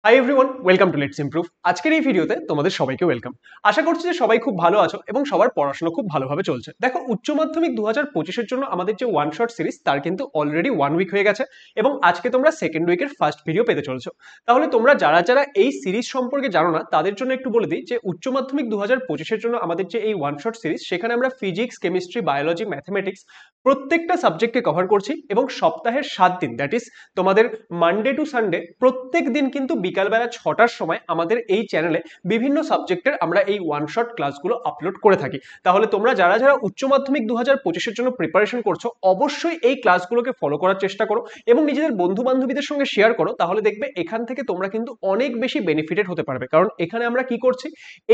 Hi everyone, welcome to let's improve. আজকের এই ভিডিওতে তোমাদের সবাইকে ওয়েলকাম। আশা করছি যে সবাই খুব ভালো আছো এবং সবার পড়াশোনা খুব ভালোভাবে চলছে। দেখো, উচ্চ মাধ্যমিক 2025-এর জন্য আমাদের যে ওয়ান শট সিরিজ তার কিন্তু অলরেডি 1 উইক হয়ে গেছে এবং আজকে তোমরা সেকেন্ড উইকের ফার্স্ট ভিডিও পেতে চলেছো। তাহলে তোমরা যারা যারা এই সিরিজ সম্পর্কে জানো না তাদের জন্য একটু বলে দিই যে উচ্চ মাধ্যমিক 2025-এর জন্য আমাদের যে এই ওয়ান শট সিরিজ, সেখানে আমরা ফিজিক্স, কেমিস্ট্রি, বায়োলজি, ম্যাথমেটিক্স প্রত্যেকটা সাবজেক্টকে কভার করছি এবং সপ্তাহের 7 দিন, দ্যাট ইজ তোমাদের মানডে টু সানডে, প্রত্যেক দিন কিন্তু বিকালবেলা 6টার সময় আমাদের এই চ্যানেলে বিভিন্ন সাবজেক্টের আমরা এই ওয়ান শট ক্লাসগুলো আপলোড করে থাকি। তাহলে তোমরা যারা যারা উচ্চ মাধ্যমিক 2025-এর জন্য প্রিপারেশন করছো অবশ্যই এই ক্লাসগুলোকে ফলো করার চেষ্টা করো এবং নিজেদের বন্ধু বান্ধবীদের সঙ্গে শেয়ার করো। তাহলে দেখবে এখান থেকে তোমরা কিন্তু অনেক বেশি বেনিফিটেড হতে পারবে। কারণ এখানে আমরা কি করছি,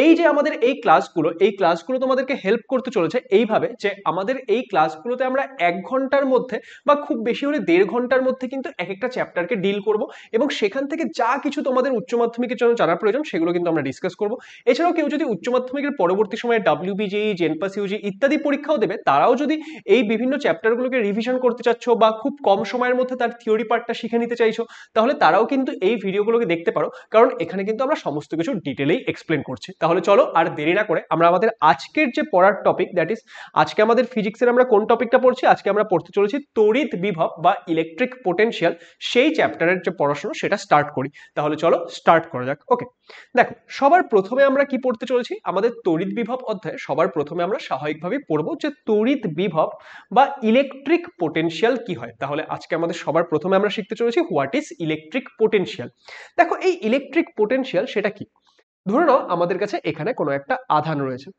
এই যে আমাদের এই ক্লাসগুলো তোমাদেরকে হেল্প করতে চলেছে এইভাবে যে আমাদের এই ক্লাসগুলোতে আমরা 1 ঘন্টার মধ্যে বা খুব বেশি হলে 1.5 ঘন্টার মধ্যে কিন্তু এক একটা চ্যাপ্টারকে ডিল করব এবং সেখান থেকে যা কিছু তোমাদের উচ্চ মাধ্যমিকের জন্য জানার প্রয়োজন সেগুলো কিন্তু আমরা ডিসকাস করব। এছাড়াও কেউ যদি উচ্চ মাধ্যমিকের পরবর্তী সময়ে WBJEE, জেনপাস ইউজি ইত্যাদি পরীক্ষাও দেবে, তারাও যদি এই বিভিন্ন চ্যাপ্টারগুলোকে রিভিশন করতে চাচ্ছ বা খুব কম সময়ের মধ্যে তার থিওরি পার্টটা শিখে নিতে চাইছো, তাহলে তারাও কিন্তু এই ভিডিওগুলোকে দেখতে পারো। কারণ এখানে কিন্তু আমরা সমস্ত কিছু ডিটেলেই এক্সপ্লেন করছি। তাহলে চলো আর দেরি না করে আমরা আমাদের আজকের যে পড়ার টপিক, দ্যাট ইজ আজকে আমাদের ফিজিক্সের আমরা কোন টপিকটা পড়ছি, আজকে আমরা পড়তে চলেছি তড়িৎ বিভব বা ইলেকট্রিক পোটেনশিয়াল, সেই চ্যাপ্টারের যে পড়াশোনা সেটা স্টার্ট করি। তাহলে চলো স্টার্ট করা যাক। ওকে, দেখো, সবার প্রথমে আমরা কি পড়তে চলেছি, আমাদের তড়িৎ বিভব অধ্যায়ে সবার প্রথমে আমরা স্বাভাবিকভাবেই পড়বো যে তড়িৎ বিভব বা ইলেকট্রিক পোটেনশিয়াল কি হয়। তাহলে আজকে আমাদের সবার প্রথমে আমরা শিখতে চলেছি হোয়াট ইজ ইলেকট্রিক পোটেনশিয়াল। দেখো, এই ইলেকট্রিক পোটেনশিয়াল সেটা কি। ধরে নাও আমাদের কাছে এখানে কোনো একটা আধান রয়েছে,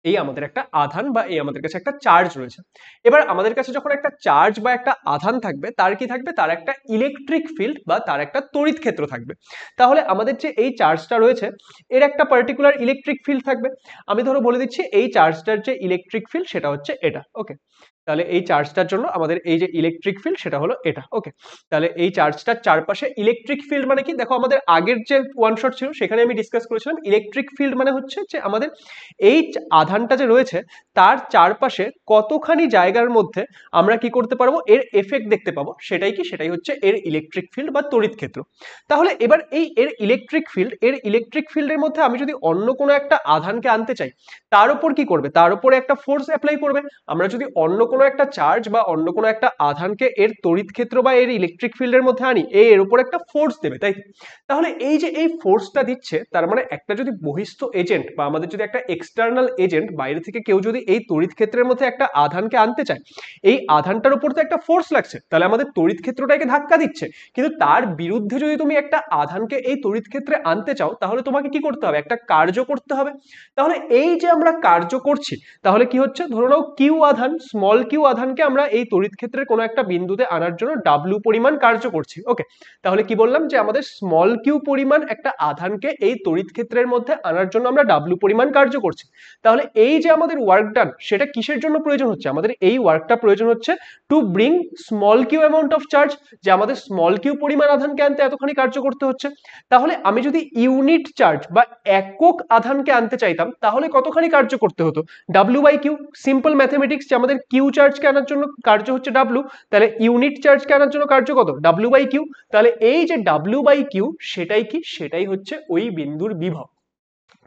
এই আমাদের একটা আধান বা এই আমাদের কাছে একটা চার্জ রয়েছে। এবার আমাদের কাছে যখন একটা চার্জ বা একটা আধান থাকবে, তার কি থাকবে, তার একটা ইলেকট্রিক ফিল্ড বা তার একটা তড়িৎ ক্ষেত্র থাকবে। তাহলে আমাদের যে এই চার্জটা রয়েছে এর একটা পার্টিকুলার ইলেকট্রিক ফিল্ড থাকবে। আমি ধরো বলে দিচ্ছি এই চার্জটার যে ইলেকট্রিক ফিল্ড সেটা হচ্ছে এটা। ওকে, তাহলে এই চার্জটার জন্য আমাদের এই যে ইলেকট্রিক ফিল্ড সেটা হলো এটা। ওকে, তাহলে এই চার্জটার চারপাশে ইলেকট্রিক ফিল্ড মানে কি, দেখো আমাদের আগের যে ওয়ান শট ছিল সেখানে আমি ডিসকাস করেছিলাম ইলেকট্রিক ফিল্ড মানে হচ্ছে যে আমাদের এই আধানটা যে রয়েছে তার চারপাশে কতখানি জায়গার মধ্যে আমরা কি করতে পারবো, এর এফেক্ট দেখতে পাবো, সেটাই কি, সেটাই হচ্ছে এর ইলেকট্রিক ফিল্ড বা তড়িৎ ক্ষেত্র। তাহলে এবার এই এর ইলেকট্রিক ফিল্ডের মধ্যে আমি যদি অন্য কোনো একটা আধানকে আনতে চাই, তার উপর কি করবে, তার উপরে একটা ফোর্স অ্যাপ্লাই করবে। আমরা যদি অন্য কোনো একটা চার্জ বা অন্য কোনো একটা আধানকে এর তড়িৎ ক্ষেত্র বা এর ইলেকট্রিক ফিল্ডের মধ্যে আনি, এর উপর একটা ফোর্স দেবে, তাই। তাহলে এই যে এই ফোর্সটা দিচ্ছে, তার মানে একটা যদি বহিস্থ এজেন্ট বা আমাদের যদি একটা এক্সটার্নাল এজেন্ট, বাইরে থেকে কেউ যদি এই তড়িৎ ক্ষেত্রের মধ্যে একটা আধানকে আনতে চায়, এই আধানটার উপর তো একটা ফোর্স লাগছে, তাহলে আমাদের তড়িৎ ক্ষেত্রটাকে ধাক্কা দিচ্ছে। কিন্তু তার বিরুদ্ধে যদি তুমি একটা আধানকে এই তড়িৎ ক্ষেত্রে আনতে চাও, তাহলে তোমাকে কি করতে হবে, একটা কার্য করতে হবে। তাহলে এই যে আমরা কার্য করছি, তাহলে কি হচ্ছে, ধরো নাও কিউ আধান, স্মল কিউ আধানকে আমরা এই তড়িৎ ক্ষেত্রের কোনো একটা বিন্দুতে আনার জন্য ডাব্লিউ পরিমাণ কার্য করছি। ওকে, তাহলে কি বললাম যে আমাদের স্মল কিউ পরিমাণ একটা আধানকে এই তড়িৎ ক্ষেত্রের মধ্যে আনার জন্য আমরা ডাব্লিউ পরিমাণ কার্য করছি। তাহলে এই যে আমাদের ওয়ার্ক ডান, সেটা কিসের জন্য প্রয়োজন হচ্ছে, আমাদের এই ওয়ার্কটা প্রয়োজন হচ্ছে to bring small Q amount of charge, যে আমাদের স্মল কিউ পরিমাণ আধানকে আনতে এতখানি কার্য করতে হচ্ছে। তাহলে আমি যদি ইউনিট চার্জ বা একক আধানকে আনতে চাইতাম, তাহলে কতখানি কার্য করতে হতো, W by Q. Simple mathematics, যে আমাদের কিউ চার্জকে আনার জন্য কার্য হচ্ছে ডাব্লিউ, তাহলে ইউনিট চার্জকে আনার জন্য কার্য কত, ডাব্লিউ বাই কিউ। তাহলে এই যে ডাব্লিউ বাই কিউ সেটাই কি, সেটাই হচ্ছে ওই বিন্দুর বিভব।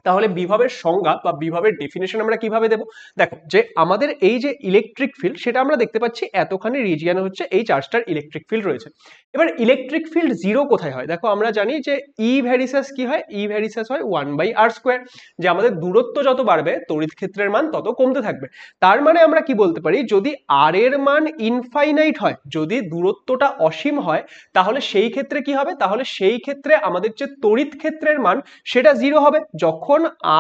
তাহলে বিভবের সংজ্ঞা বা বিভবের ডেফিনেশন আমরা কিভাবে দেব, দেখো, যে আমাদের এই যে ইলেকট্রিক ফিল্ড সেটা আমরা দেখতে পাচ্ছি এতখানি রিজিয়নে হচ্ছে এই চার্জটার ইলেকট্রিক ফিল্ড রয়েছে। এবার ইলেকট্রিক ফিল্ড জিরো কোথায় হয়, দেখো আমরা জানি যে ই ভ্যারিসাস কি হয়, ই ভ্যারিসাস হয় 1/r², যে আমাদের দূরত্ব যত বাড়বে তড়িৎ ক্ষেত্রের মান তত কমতে থাকবে। তার মানে আমরা কি বলতে পারি, যদি আর এর মান ইনফাইনাইট হয়, যদি দূরত্বটা অসীম হয়, তাহলে সেই ক্ষেত্রে কি হবে, তাহলে সেই ক্ষেত্রে আমাদের যে তড়িৎ ক্ষেত্রের মান সেটা জিরো হবে। যখন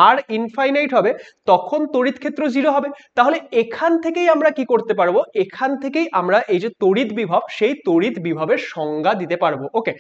আর ইনফাইনাইট হবে তখন তড়িৎ ক্ষেত্র জিরো হবে। তাহলে এখান থেকেই আমরা কি করতে পারবো, এখান থেকেই আমরা এই যে তড়িৎ বিভব, সেই তড়িৎ বিভবের সংজ্ঞা দিতে পারবো। ওকে,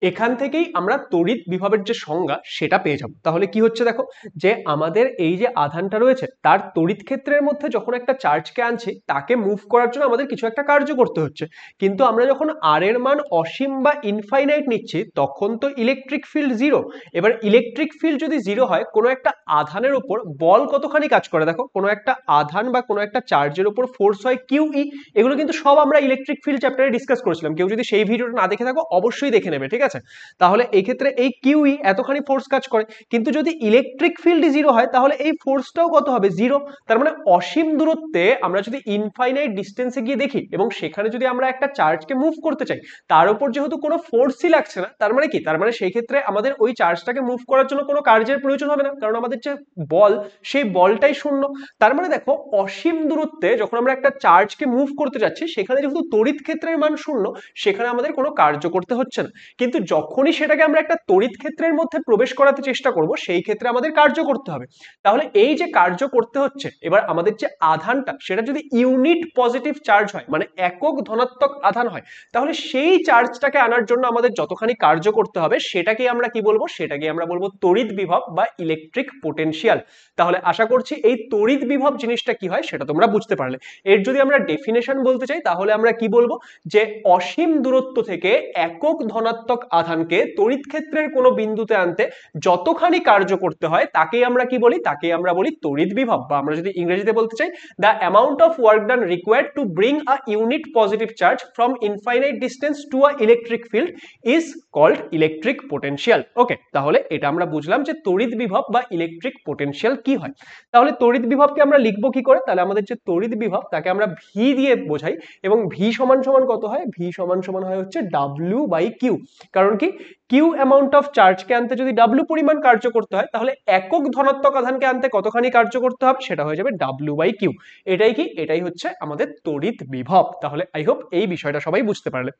এখান থেকেই আমরা তড়িৎ বিভবের যে সংজ্ঞা সেটা পেয়ে যাব। তাহলে কি হচ্ছে, দেখো, যে আমাদের এই যে আধানটা রয়েছে তার তড়িৎ ক্ষেত্রের মধ্যে যখন একটা চার্জকে আনছি, তাকে মুভ করার জন্য আমাদের কিছু একটা কার্য করতে হচ্ছে। কিন্তু আমরা যখন আর এর মান অসীম বা ইনফাইনাইট নিচ্ছি, তখন তো ইলেকট্রিক ফিল্ড জিরো। এবার ইলেকট্রিক ফিল্ড যদি জিরো হয়, কোনো একটা আধানের উপর বল কতখানি কাজ করে, দেখো, কোনো একটা আধান বা কোনো একটা চার্জের উপর ফোর্স হয় কিউই। এগুলো কিন্তু সব আমরা ইলেকট্রিক ফিল্ড চ্যাপ্টারে ডিসকাস করেছিলাম, কেউ যদি সেই ভিডিওটা না দেখে থাকো অবশ্যই দেখে নেবে, ঠিক আছে। আছে? তাহলে এই ক্ষেত্রে এই কিউই এতখানি ফোর্স কাজ করে, কিন্তু যদি ইলেকট্রিক ফিল্ড জিরো হয় তাহলে এই ফোর্সটাও কত হবে? জিরো। তার মানে অসীম দূরত্বে আমরা যদি ইনফাইনাইট ডিস্টেন্সে গিয়ে দেখি এবং সেখানে যদি আমরা একটা চার্জকে মুভ করতে চাই, তার উপর যেহেতু কোনো ফোর্সই লাগছে না, তার মানে কি, তার মানে সেই ক্ষেত্রে আমাদের ওই চার্জটাকে মুভ করার জন্য কোনো কার্যের প্রয়োজন হবে না, কারণ আমাদের যে বল সেই বলটাই শূন্য। তার মানে দেখো, অসীম দূরত্বে যখন আমরা একটা চার্জকে মুভ করতে যাচ্ছি সেখানে যেহেতু তড়িৎ ক্ষেত্রের মান শূন্য, সেখানে আমাদের কোনো কার্য করতে হচ্ছে না। কিন্তু যখনই সেটাকে আমরা একটা তড়িৎ ক্ষেত্রের মধ্যে প্রবেশ করাতে চেষ্টা করব, সেই ক্ষেত্রে আমাদের কার্য করতে হবে। তাহলে এই যে কার্য করতে হচ্ছে, এবার আমাদের যে আধানটা সেটা যদি ইউনিট পজিটিভ চার্জ হয়, মানে একক ধনাত্মক আধান হয়, তাহলে সেই চার্জটাকে আনার জন্য আমাদের যতখানি কার্য করতে হবে সেটাকে আমরা কি বলবো? সেটাকে আমরা বলবো তড়িৎ বিভব বা ইলেকট্রিক পোটেনশিয়াল। তাহলে আশা করছি এই তড়িৎ বিভব জিনিসটা কি হয় সেটা তোমরা বুঝতে পারলে। এর যদি আমরা ডেফিনেশন বলতে চাই তাহলে আমরা কি বলবো? যে অসীম দূরত্ব থেকে একক ধনাত্মক আধানকে তড়িৎ ক্ষেত্রের কোনো বিন্দুতে আনতে যতখানি কার্য করতে হয় তাকেই আমরা কি বলি? তাকেই আমরা বলি তড়িৎ বিভব, বা আমরা যদি ইংরেজিতে বলতে চাই, the amount of work done required to bring a unit positive charge from infinite distance to a electric field is called electric potential. Okay, তাহলে এটা আমরা বুঝলাম যে তড়িৎ বিভব বা ইলেকট্রিক পোটেনশিয়াল কি হয়। তাহলে তড়িৎ বিভবকে আমরা লিখবো কি করে? তাহলে আমাদের যে তড়িৎ বিভব তাকে আমরা ভি দিয়ে বোঝাই, এবং ভি সমান সমান কত হয়? ভি সমান সমান হয় হচ্ছে ডাব্লিউ বাই কিউ। কারণ কি, কিউ অ্যামাউন্ট অফ চার্জকে আনতে যদি ডাব্লিউ পরিমাণ কার্য করতে হয়, তাহলে একক ধনাত্মক আধানকে আনতে কতখানি কার্য করতে হবে? সেটা হয়ে যাবে ডাব্লিউ বাই কিউ। এটাই কি? এটাই হচ্ছে আমাদের তড়িৎ বিভব। তাহলে আই হোপ এই বিষয়টা সবাই বুঝতে পারলে।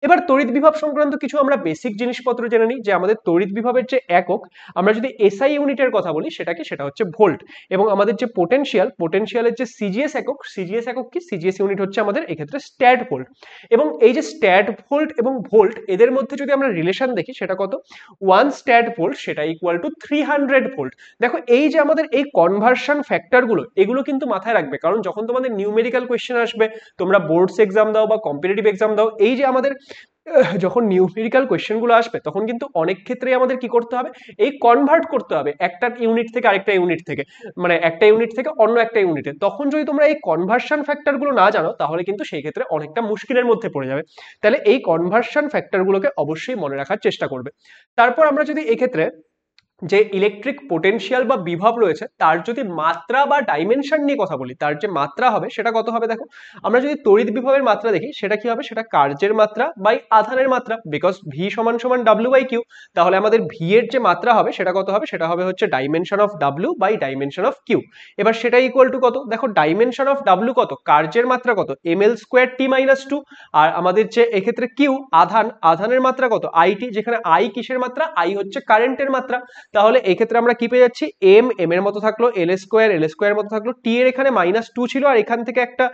এবার তড়িৎ বিভব সংক্রান্ত কিছু আমরা বেসিক জিনিসপত্র জেনে নিই, যে আমাদের তড়িৎ বিভবের যে একক, আমরা যদি এসআই ইউনিটের কথা বলি সেটা কি? সেটা হচ্ছে ভোল্ট। এবং আমাদের যে পোটেনশিয়াল, পোটেনশিয়ালের যে সিজিএস একক, সিজিএস একক কি? সিজিএস ইউনিট হচ্ছে আমাদের এক্ষেত্রে স্ট্যাট ভোল্ট। এবং এই যে স্ট্যাট ভোল্ট এবং ভোল্ট, এদের মধ্যে যদি আমরা রিলেশন দেখি সেটা কত? 1 স্ট্যাট ভোল্ট সেটা ইকুয়াল টু 300 ভোল্ট। দেখো, এই যে আমাদের এই কনভার্সন ফ্যাক্টরগুলো, এগুলো কিন্তু মাথায় রাখবে, কারণ যখন তোমাদের নিউমেরিক্যাল কোয়েশ্চেন আসবে, তোমরা বোর্ডস এক্সাম দাও বা কম্পিটিটিভ এক্সাম দাও, এই যে আমাদের যখন নিউমেরিক্যাল কোয়েশ্চেন গুলো আসবে তখন কিন্তু অনেক ক্ষেত্রেই আমাদের কি করতে হবে? এই কনভার্ট করতে হবে একটা ইউনিট থেকে আরেকটা ইউনিট থেকে, মানে একটা ইউনিট থেকে অন্য একটা ইউনিটে। তখন যদি তোমরা এই কনভার্সন ফ্যাক্টর গুলো না জানো তাহলে কিন্তু সেই ক্ষেত্রে অনেকটা মুশকিলের মধ্যে পড়ে যাবে। তাহলে এই কনভার্সন ফ্যাক্টর গুলোকে অবশ্যই মনে রাখার চেষ্টা করবে। তারপর আমরা যদি এক্ষেত্রে যে ইলেকট্রিক পোটেনশিয়াল বা বিভব রয়েছে তার যদি মাত্রা বা ডাইমেনশন নিয়ে কথা বলি, তার যে মাত্রা হবে সেটা কত হবে? দেখো, আমরা যদি তড়িৎ বিভবের মাত্রা দেখি সেটা কি হবে? সেটা কার্যের মাত্রা বাই আধানের মাত্রা, বিকজ ভি সমান সমান ডাব্লিউ বাই কিউ। তাহলে আমাদের ভি এর যে মাত্রা হবে সেটা কত হবে? সেটা হবে হচ্ছে dimension of W by dimension of Q. এবার সেটা ইকুয়াল টু কত? দেখো, ডাইমেনশন অফ ডাব্লিউ কত? কার্যের মাত্রা কত? এম এল স্কোয়ার টি মাইনাস টু। আর আমাদের যে এক্ষেত্রে কিউ, আধান, আধানের মাত্রা কত? আইটি, যেখানে আই কিসের মাত্রা? আই হচ্ছে কারেন্টের মাত্রা। তাহলে এই ক্ষেত্রে আমরা কি পেয়ে যাচ্ছি? এম এম এর মতো থাকলো, এল স্কোয়ার মতো থাকলো, টি এর এখানে -2 ছিল আর এখান থেকে একটা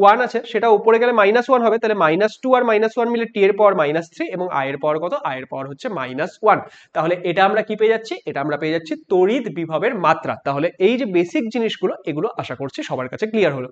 1 আছে, সেটা উপরে গেলে -1 হবে, তাহলে -2 আর -1 মিলে টি এর পাওয়ার -3, এবং আই এর পাওয়ার কত? আই এর পাওয়ার হচ্ছে -1। তাহলে এটা আমরা কি পেয়ে যাচ্ছি? এটা আমরা পেয়ে যাচ্ছি তড়িৎ বিভবের মাত্রা। তাহলে এই যে বেসিক জিনিসগুলো, এগুলো আশা করছি সবার কাছে ক্লিয়ার হলো।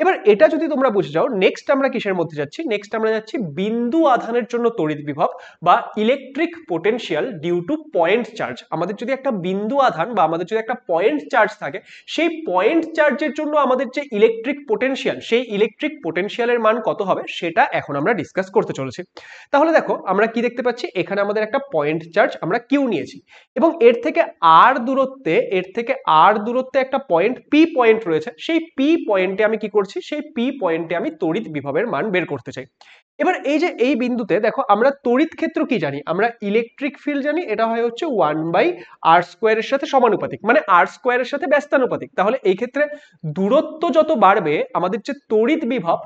এবার এটা যদি তোমরা বুঝে যাও, নেক্সট আমরা কিসের মধ্যে যাচ্ছি? নেক্সট আমরা যাচ্ছি বিন্দু আধানের জন্য তড়িৎ বিভব বা electric potential due to point charge. আমাদের যদি একটা বিন্দু আধান বা আমাদের যদি একটা পয়েন্ট চার্জ থাকে, সেই পয়েন্ট চার্জের জন্য আমাদের যে ইলেকট্রিক পোটেনশিয়াল, সেই ইলেকট্রিক পোটেনশিয়ালের মান কত হবে সেটা এখন আমরা ডিসকাস করতে চলেছি। তাহলে দেখো, আমরা কি দেখতে পাচ্ছি? এখানে আমাদের একটা পয়েন্ট চার্জ আমরা কিউ নিয়েছি, এবং এর থেকে আর দূরত্বে একটা পয়েন্ট পি পয়েন্ট রয়েছে। সেই পি পয়েন্টে আমি কি করছি? সেই পি পয়েন্টে আমি তড়িৎ বিভবের মান বের করতে চাই। এবার এই যে এই বিন্দুতে দেখো, আমরা তড়িৎ ক্ষেত্র কি জানি? আমরা ইলেকট্রিক ফিল্ড জানি, এটা হয় হচ্ছে 1/r² এর সাথে সমানুপাতিক, মানে r² এর সাথে ব্যস্তানুপাতিক। তাহলে এই ক্ষেত্রে দূরত্ব যত বাড়বে আমাদের যে তড়িৎ বিভব,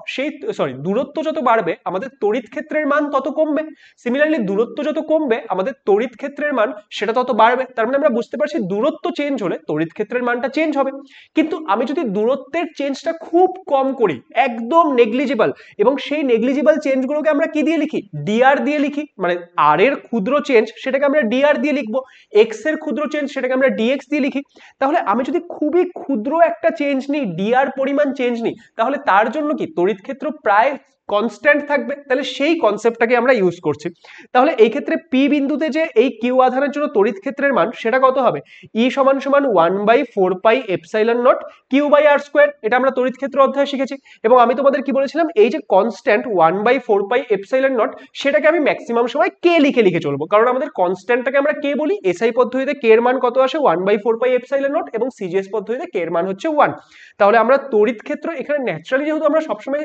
দূরত্ব যত বাড়বে আমাদের তড়িৎ ক্ষেত্রের মান তত কমবে। সিমিলারলি দূরত্ব যত কমবে আমাদের তড়িৎ ক্ষেত্রের মান সেটা তত বাড়বে। তার মানে আমরা বুঝতে পারছি দূরত্ব চেঞ্জ হলে তড়িৎ ক্ষেত্রের মানটা চেঞ্জ হবে। কিন্তু আমি যদি দূরত্বের চেঞ্জটা খুব কম করি, একদম নেগলিজিবল, এবং সেই নেগলিজিবল চেঞ্জগুলোকে আমরা কি দিয়ে লিখি? ডিআর দিয়ে লিখি, মানে আর এর ক্ষুদ্র চেঞ্জ সেটাকে আমরা ডিআর দিয়ে লিখবো, এক্স এর ক্ষুদ্র চেঞ্জ সেটাকে আমরা ডিএক্স দিয়ে লিখি। তাহলে আমি যদি খুবই ক্ষুদ্র একটা চেঞ্জ নিই, ডিআর পরিমাণ চেঞ্জ নিই, তাহলে তার জন্য কি তড়িৎ ক্ষেত্র প্রায় কনস্ট্যান্ট থাকবে, তাহলে সেই কনসেপ্টটাকে আমরা ইউজ করছি। তাহলে এই ক্ষেত্রে পি বিন্দুতে যে এই কিউ আধানের জন্য তড়িৎ ক্ষেত্রের মান সেটা কত হবে, ই সমান সমান 1/4πε0 Q/r²। এটা আমরা তড়িৎ ক্ষেত্র অধ্যায়ে শিখেছি। এবং আমি তোমাদের কি বলেছিলাম, এই যে কনস্ট্যান্ট 1/4πε0 সেটাকে আমি ম্যাক্সিমাম সময় কে লিখে লিখে চলবো, কারণ আমাদের কনস্ট্যান্টটাকে আমরা কে বলি, এসআই পদ্ধতিতে কে এর মান কত আসে 1/4πε0 এবং সিজিএস পদ্ধতিতে কে এর মান হচ্ছে 1। তাহলে আমরা তড়িৎ ক্ষেত্র এখানে ন্যাচারালি যেহেতু আমরা সবসময়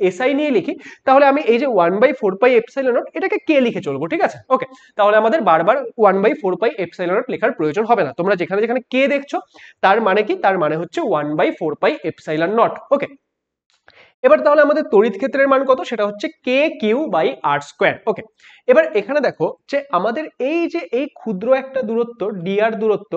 এসআই নিয়ে লিখি, তাহলে আমি এই যে 1/4πε0 এটাকে কে লিখে চলবো, ঠিক আছে? ওকে, তাহলে আমাদের বারবার 1/4πε0 লেখার প্রয়োজন হবে না। তোমরা যেখানে যেখানে কে দেখছো তার মানে কি, তার মানে হচ্ছে 1/4πε0। ওকে, এবার তাহলে আমাদের তড়িৎ ক্ষেত্রের মান কত, সেটা হচ্ছে KQ/r²। ওকে, এবার এখানে দেখো যে আমাদের এই যে এই ক্ষুদ্র একটা দূরত্ব dr দূরত্ব,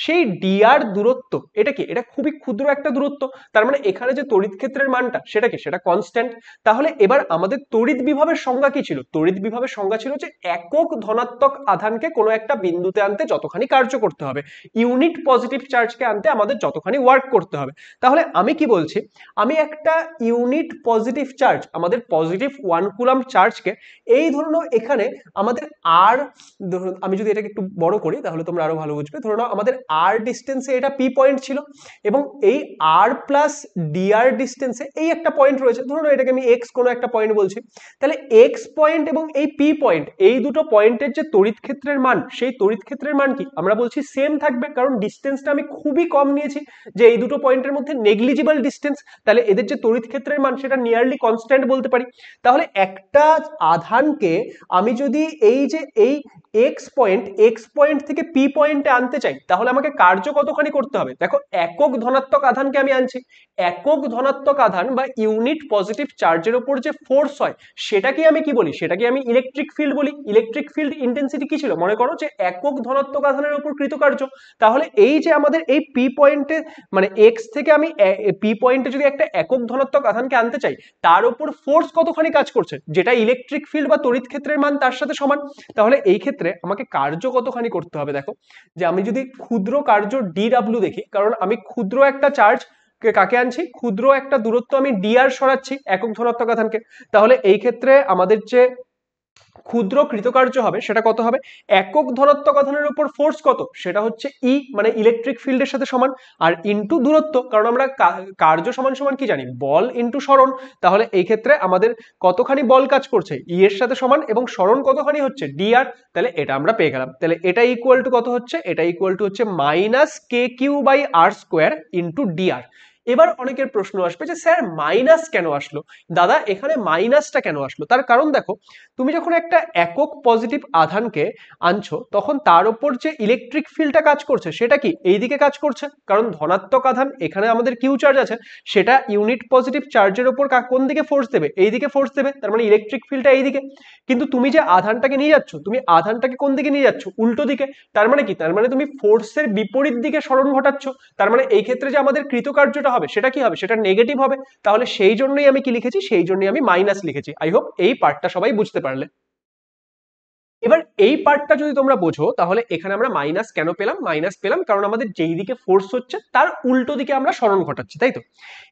সেই dr দূরত্ব এটা কি, এটা খুবই ক্ষুদ্র একটা দূরত্ব। তার মানে এখানে যে তড়িৎ ক্ষেত্রের মানটা সেটা কি, সেটা কনস্ট্যান্ট। তাহলে এবার আমাদের তড়িৎ বিভবের সংজ্ঞা কি ছিল, তড়িৎ বিভবের সংজ্ঞা ছিল যে একক ধনাত্মক আধানকে কোনো একটা বিন্দুতে আনতে যতখানি কার্য করতে হবে, ইউনিট পজিটিভ চার্জকে আনতে আমাদের যতখানি ওয়ার্ক করতে হবে। তাহলে আমি কি বলছি, আমি একটা ইউনিট পজিটিভ চার্জ, আমাদের পজিটিভ 1 কুলম্ব চার্জকে, এই ধরুন এখানে আমাদের আর, আমি যদি এটাকে একটু বড় করি তাহলে তোমরা আরো ভালো বুঝবে। ধরো আমাদের আর ডিস্টেন্সে এটা পি পয়েন্ট ছিল এবং এই আর প্লাস ডিআর ডিস্টেন্সে এই একটা পয়েন্ট রয়েছে, ধরো এটাকে আমি এক্স কোনো একটা পয়েন্ট বলছি। তাহলে এক্স পয়েন্ট এবং এই পি পয়েন্ট, এই দুটো পয়েন্টের যে তড়িৎ ক্ষেত্রের মান, সেই তড়িৎ ক্ষেত্রের মান কি আমরা বলছি সেম থাকবে, কারণ ডিস্টেন্সটা আমি খুবই কম নিয়েছি, যে এই দুটো পয়েন্টের মধ্যে নেগলিজিবল ডিস্টেন্স। তাহলে এদের যে তড়িৎ ক্ষেত্রের মান সেটা নিয়ারলি কনস্ট্যান্ট বলতে পারি। তাহলে একটা আধানকে আমি যদি এই যে এই এক্স পয়েন্ট থেকে পি পয়েন্টে আনতে চাই, তাহলে আমাকে কার্য কতখানি করতে হবে। দেখো, একক ধনাত্মক আধানকে আমি আনছি, একক ধনাত্মক আধান বা ইউনিট পজিটিভ চার্জের উপর যে ফোর্স হয় সেটাকে আমি কি বলি, সেটাকে আমি ইলেকট্রিক ফিল্ড বলি। ইলেকট্রিক ফিল্ড ইন্টেন্সিটি কি ছিল, মনে করো যে একক ধনাত্মক আধানের উপর কৃতকার্য। তাহলে এই যে আমাদের এই পি পয়েন্টে, মানে এক্স থেকে আমি পি পয়েন্টে যদি একটা একক ধনাত্মক আধানকে আনতে চাই, তার উপর ফোর্স কতখানি কাজ করছে, যেটা ইলেকট্রিক ফিল্ড বা তড়িৎ ক্ষেত্রের মান তার সাথে সমান। তাহলে এই ক্ষেত্রে আমাকে কার্য কতখানি করতে হবে, দেখো যে আমি যদি ক্ষুদ্র কার্য DW দেখি, কারণ আমি ক্ষুদ্র একটা চার্জ কাকে আনছি, ক্ষুদ্র একটা দূরত্ব আমি dr সরাচ্ছি একক ধনাত্মক আধানকে। তাহলে এই ক্ষেত্রে আমাদের যে ক্ষুদ্র কৃতকার্য হবে সেটা কত হবে, একক ধনাত্মক আধানের উপর ফোর্স কত, সেটা হচ্ছে ই, মানে ইলেকট্রিক ফিল্ডের সাথে সমান, আর ইনটু দূরত্ব, কারণ আমরা কার্য সমান সমান কি জানি, বল ইনটু সরণ। তাহলে এই ক্ষেত্রে আমাদের কতখানি বল কাজ করছে, ই এর সাথে সমান, এবং সরণ কতখানি হচ্ছে dr। তাহলে এটা আমরা পেয়ে গেলাম। তাহলে এটা ইকুয়াল টু কত হচ্ছে, এটা ইকুয়াল টু হচ্ছে -KQ/r² ইনটু dr। এবার অনেকের প্রশ্ন আসবে যে স্যার মাইনাস কেন আসলো, দাদা এখানে মাইনাসটা কেন আসলো। তার কারণ দেখো, তুমি যখন একটা একক পজিটিভ আধানকে আনছো, তখন তার উপর যে ইলেকট্রিক ফিল্ডটা কাজ করছে সেটা কি এই দিকে কাজ করছে, কারণ ধনাত্মক আধান এখানে আমাদের কিউ চার্জ আছে, সেটা ইউনিট পজিটিভ চার্জের উপর কোন দিকে ফোর্স দেবে, এই দিকে ফোর্স দেবে, তার মানে ইলেকট্রিক ফিল্ডটা এই দিকে। কিন্তু তুমি যে আধানটাকে নিয়ে যাচ্ছ, তুমি আধানটাকে কোন দিকে নিয়ে যাচ্ছ, উল্টো দিকে। তার মানে কি, তার মানে তুমি ফোর্সের বিপরীত দিকে সরণ ঘটাচ্ছ। তার মানে এই ক্ষেত্রে যে আমাদের কৃতকার্যটা হবে সেটা কি হবে, সেটা নেগেটিভ হবে। তাহলে সেই জন্যই আমি কি লিখেছি, সেই জন্যই আমি মাইনাস লিখেছি। আই হোপ এই পার্টটা সবাই বুঝতে পারলে। এবার এই পার্টটা যদি তোমরা বোঝো, তাহলে এখানে আমরা মাইনাস কেন পেলাম, মাইনাস পেলাম কারণ আমাদের যেই দিকে ফোর্স হচ্ছে তার উল্টো দিকে আমরা সরণ ঘটাচ্ছি, তাই তো।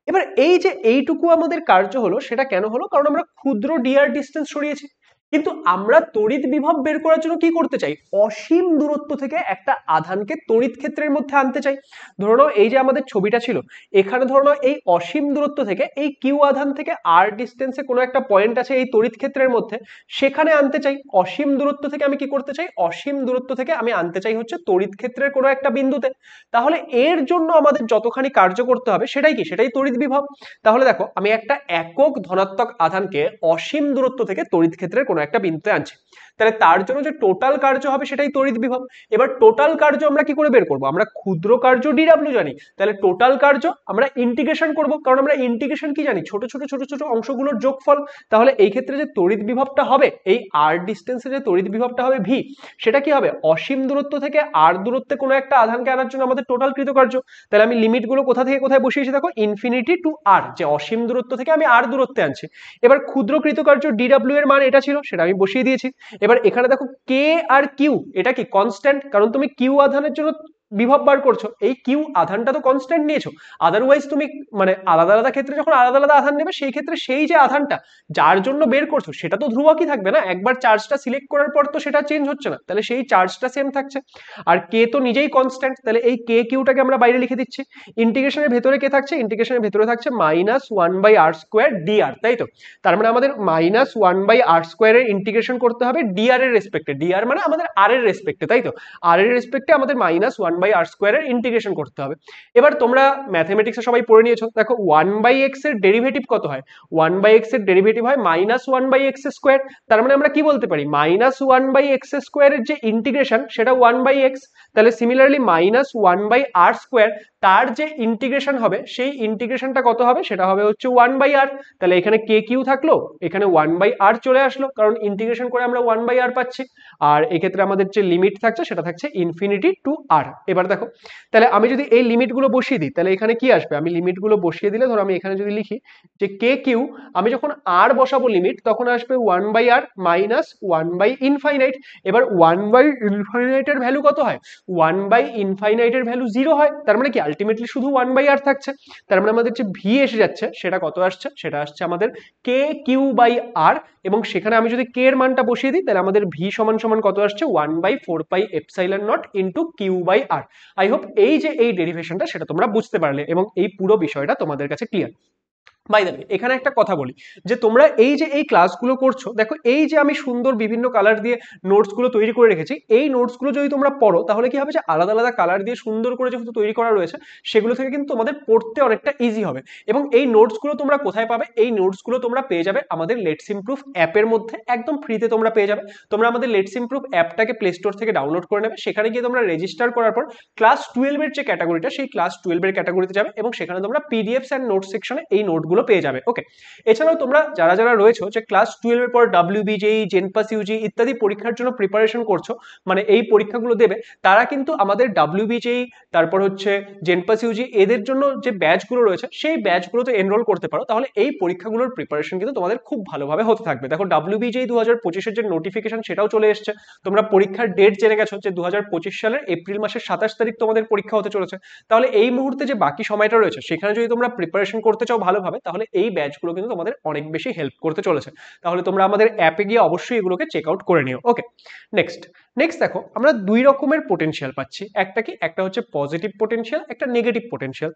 এবার এই যে এইটুকু আমাদের কার্য হলো, সেটা কেন হলো, কারণ আমরা ক্ষুদ্র dr ডিস্টেন্স সরিয়েছি। কিন্তু আমরা তড়িৎ বিভব বের করার জন্য কি করতে চাই, অসীম দূরত্ব থেকে একটা আধানকে তড়িৎ ক্ষেত্রের মধ্যে আনতে চাই। ধরো নাও এই যে আমাদের ছবিটা ছিল, এখানে ধরো নাও এই অসীম দূরত্ব থেকে এই কিউ আধান থেকে আর ডিস্টেন্সে কোনো একটা পয়েন্ট আছে এই তড়িৎ ক্ষেত্রের মধ্যে, সেখানে আনতে চাই। অসীম দূরত্ব থেকে আমি কি করতে চাই, অসীম দূরত্ব থেকে আমি আনতে চাই হচ্ছে তড়িৎ ক্ষেত্রের কোনো একটা বিন্দুতে। তাহলে এর জন্য আমাদের যতখানি কার্য করতে হবে সেটাই কি, সেটাই তড়িৎ বিভব। তাহলে দেখো, আমি একটা একক ধনাত্মক আধানকে অসীম দূরত্ব থেকে তড়িৎ ক্ষেত্রের কোনো একটা বিন্দুতে আনছি, তাহলে তার জন্য যে টোটাল কার্য হবে সেটাই তড়িৎ বিভব। এবার টোটাল কার্য আমরা কি করে বের করব, আমরা ক্ষুদ্র কার্য DW জানি, তাহলে টোটাল কার্য আমরা ইন্টিগ্রেশন করব, কারণ আমরা ইন্টিগ্রেশন কি জানি, ছোট ছোট ছোট ছোট অংশগুলোর যোগফল। তাহলে এই ক্ষেত্রে যে তড়িৎ বিভবটা হবে, এই আর ডিস্টেন্সে যে তড়িৎ বিভবটা হবে ভি, সেটা কি হবে, অসীম দূরত্ব থেকে আর দূরত্বে কোনো একটা আধানকে আনার জন্য আমাদের টোটাল কৃতকার্য। তাহলে আমি লিমিটগুলো কোথা থেকে কোথায় বসিয়েছি, দেখো ইনফিনিটি টু আর, যে অসীম দূরত্ব থেকে আমি আর দূরত্বে আনছি। এবার ক্ষুদ্র কৃতকার্য DW এর মান এটা ছিল, সেটা আমি বসিয়ে দিয়েছি। এবার এখানে দেখো কে আর কিউ, এটা কি কনস্ট্যান্ট, কারণ তুমি কিউ আধানের জন্য বিভব বার করছো, এই কিউ আধানটা তো কনস্ট্যান্ট নিয়েছো, আদারওয়াইজ তুমি মানে আলাদা আলাদা ক্ষেত্রে যখন আলাদা আলাদা আধান নেবে সেই ক্ষেত্রে সেই যে আধানটা যার জন্য বের করছো সেটা তো ধ্রুবকই থাকবে না, একবার চার্জটা সিলেক্ট করার পর তো সেটা চেঞ্জ হচ্ছে না, তাহলে সেই চার্জটা সেম থাকছে। আর কে তো নিজেই কনস্ট্যান্ট, তাহলে এই কে কিউটাকে আমরা বাইরে লিখে দিচ্ছি। ইন্টিগ্রেশনের ভেতরে কে থাকছে, ইন্টিগ্রেশনের ভেতরে থাকছে -1/r² dr, তাই তো? তার মানে আমাদের -1/r² এর ইন্টিগ্রেশন করতে হবে dr এর রেসপেক্টে, dr মানে আমাদের r এর রেসপেক্টে, তাই তো? r এর রেসপেক্টে আমাদের -1/r² এর ইন্টিগ্রেশন করতে হবে। এবার তোমরা ম্যাথমেটিক্সে সবাই পড়ে নিয়েছো, দেখো 1/x এর ডেরিভেটিভ কত হয়, 1/x এর ডেরিভেটিভ হয় -1/x²। তার মানে আমরা কি বলতে পারি, -1/x² এর যে ইন্টিগ্রেশন সেটা 1/x, তাহলে সিমিলারলি -1/r², তার যে ইন্টিগ্রেশন হবে সেই ইন্টিগ্রেশনটা কত হবে, সেটা হবে হচ্ছে 1/r। তাহলে এখানে কে কিউ থাকলো, এখানে 1/r চলে আসলো, কারণ ইন্টিগ্রেশন করে আমরা 1/r পাচ্ছি। আর এক্ষেত্রে আমাদের যে লিমিট থাকছে সেটা থাকছে ইনফিনিটি টু r। এবার দেখো, তাহলে আমি যদি এই লিমিটগুলো বসিয়ে দিই তাহলে এখানে কি আসবে, আমি লিমিটগুলো বসিয়ে দিলে ধরো আমি এখানে যদি লিখি যে কে কিউ, আমি যখন r বসাবো লিমিট তখন আসবে 1/r মাইনাস 1/ইনফাইনাইট। এবার 1/ইনফাইনাইট এর ভ্যালু কত হয়, 1/ইনফাইনাইট এর ভ্যালু 0 হয়, তার মানে কি আলটিমেটলি শুধু 1/r থাকছে। তার মানে আমাদের যে ভি এসে যাচ্ছে সেটা কত আসছে, সেটা আসছে আমাদের কে কিউ বাই আর, এবং সেখানে আমি যদি কে এর মানটা বসিয়ে দিই তাহলে আমাদের ভি সমান সমান কত আসছে, 1/4πε0 into q by r. I hope এই যে এই ডেরিভেশনটা সেটা তোমরা বুঝতে পারলে এবং এই পুরো বিষয়টা তোমাদের কাছে ক্লিয়ার। বাই দ্য ওয়ে, এখানে একটা কথা বলি যে তোমরা এই যে এই ক্লাসগুলো করছো, দেখো এই যে আমি সুন্দর বিভিন্ন কালার দিয়ে নোটসগুলো তৈরি করে রেখেছি, এই নোটসগুলো যদি তোমরা পড়ো তাহলে কি হবে যে আলাদা আলাদা কালার দিয়ে সুন্দর করে যেহেতু তৈরি করা রয়েছে সেগুলো থেকে কিন্তু তোমাদের পড়তে অনেকটা ইজি হবে। এবং এই নোটসগুলো তোমরা কোথায় পাবে, এই নোটসগুলো তোমরা পেয়ে যাবে আমাদের লেটস ইমপ্রুভ অ্যাপের মধ্যে, একদম ফ্রিতে তোমরা পেয়ে যাবে। তোমরা আমাদের লেটস ইমপ্রুভ অ্যাপটাকে প্লে স্টোর থেকে ডাউনলোড করে নেবে, সেখানে গিয়ে তোমরা রেজিস্টার করার পর ক্লাস 12 এর যে ক্যাটাগরিটা সেই ক্লাস 12 এর ক্যাটাগরিতে যাবে এবং সেখানে তোমরা পিডিএফস অ্যান্ড নোটস সেকশনে এই নোটগুলো পেয়ে যাবে। ওকে, এছাড়াও তোমরা যারা যারা রয়েছে যে ক্লাস 12 এর পর WBJEE, জেনপাস ইউজি ইত্যাদি পরীক্ষার জন্য প্রিপারেশন করছো, মানে এই পরীক্ষাগুলো দেবে, তারা কিন্তু আমাদের WBJEE তারপর হচ্ছে জেনপাস ইউজি এদের জন্য যে ব্যাচগুলো রয়েছে সেই ব্যাচগুলোতে এনরোল করতে পারো, তাহলে এই পরীক্ষাগুলোর প্রিপারেশন কিন্তু তোমাদের খুব ভালোভাবে হতে থাকবে। দেখো WBJEE 2025 এর যে নোটিফিকেশন সেটাও চলে এসেছে, তোমরা পরীক্ষার ডেট জেনে গেছো যে 2025 সালের এপ্রিল মাসের 27 তারিখ তোমাদের পরীক্ষা হতে চলেছে। তাহলে এই মুহূর্তে যে বাকি সময়টা রয়েছে সেখানে যদি তোমরা প্রিপারেশন করতে চাও ভালোভাবে, তাহলে এই ব্যাচগুলো কিন্তু তোমাদের অনেক বেশি হেল্প করতে চলেছে। তাহলে তোমরা আমাদের অ্যাপে গিয়ে অবশ্যই এগুলোকে চেক আউট করে নিও। ওকে, নেক্সট দেখো আমরা দুই রকমের পোটেনশিয়াল পাচ্ছি, একটা কি, একটা হচ্ছে পজিটিভ পোটেনশিয়াল, একটা নেগেটিভ পোটেনশিয়াল।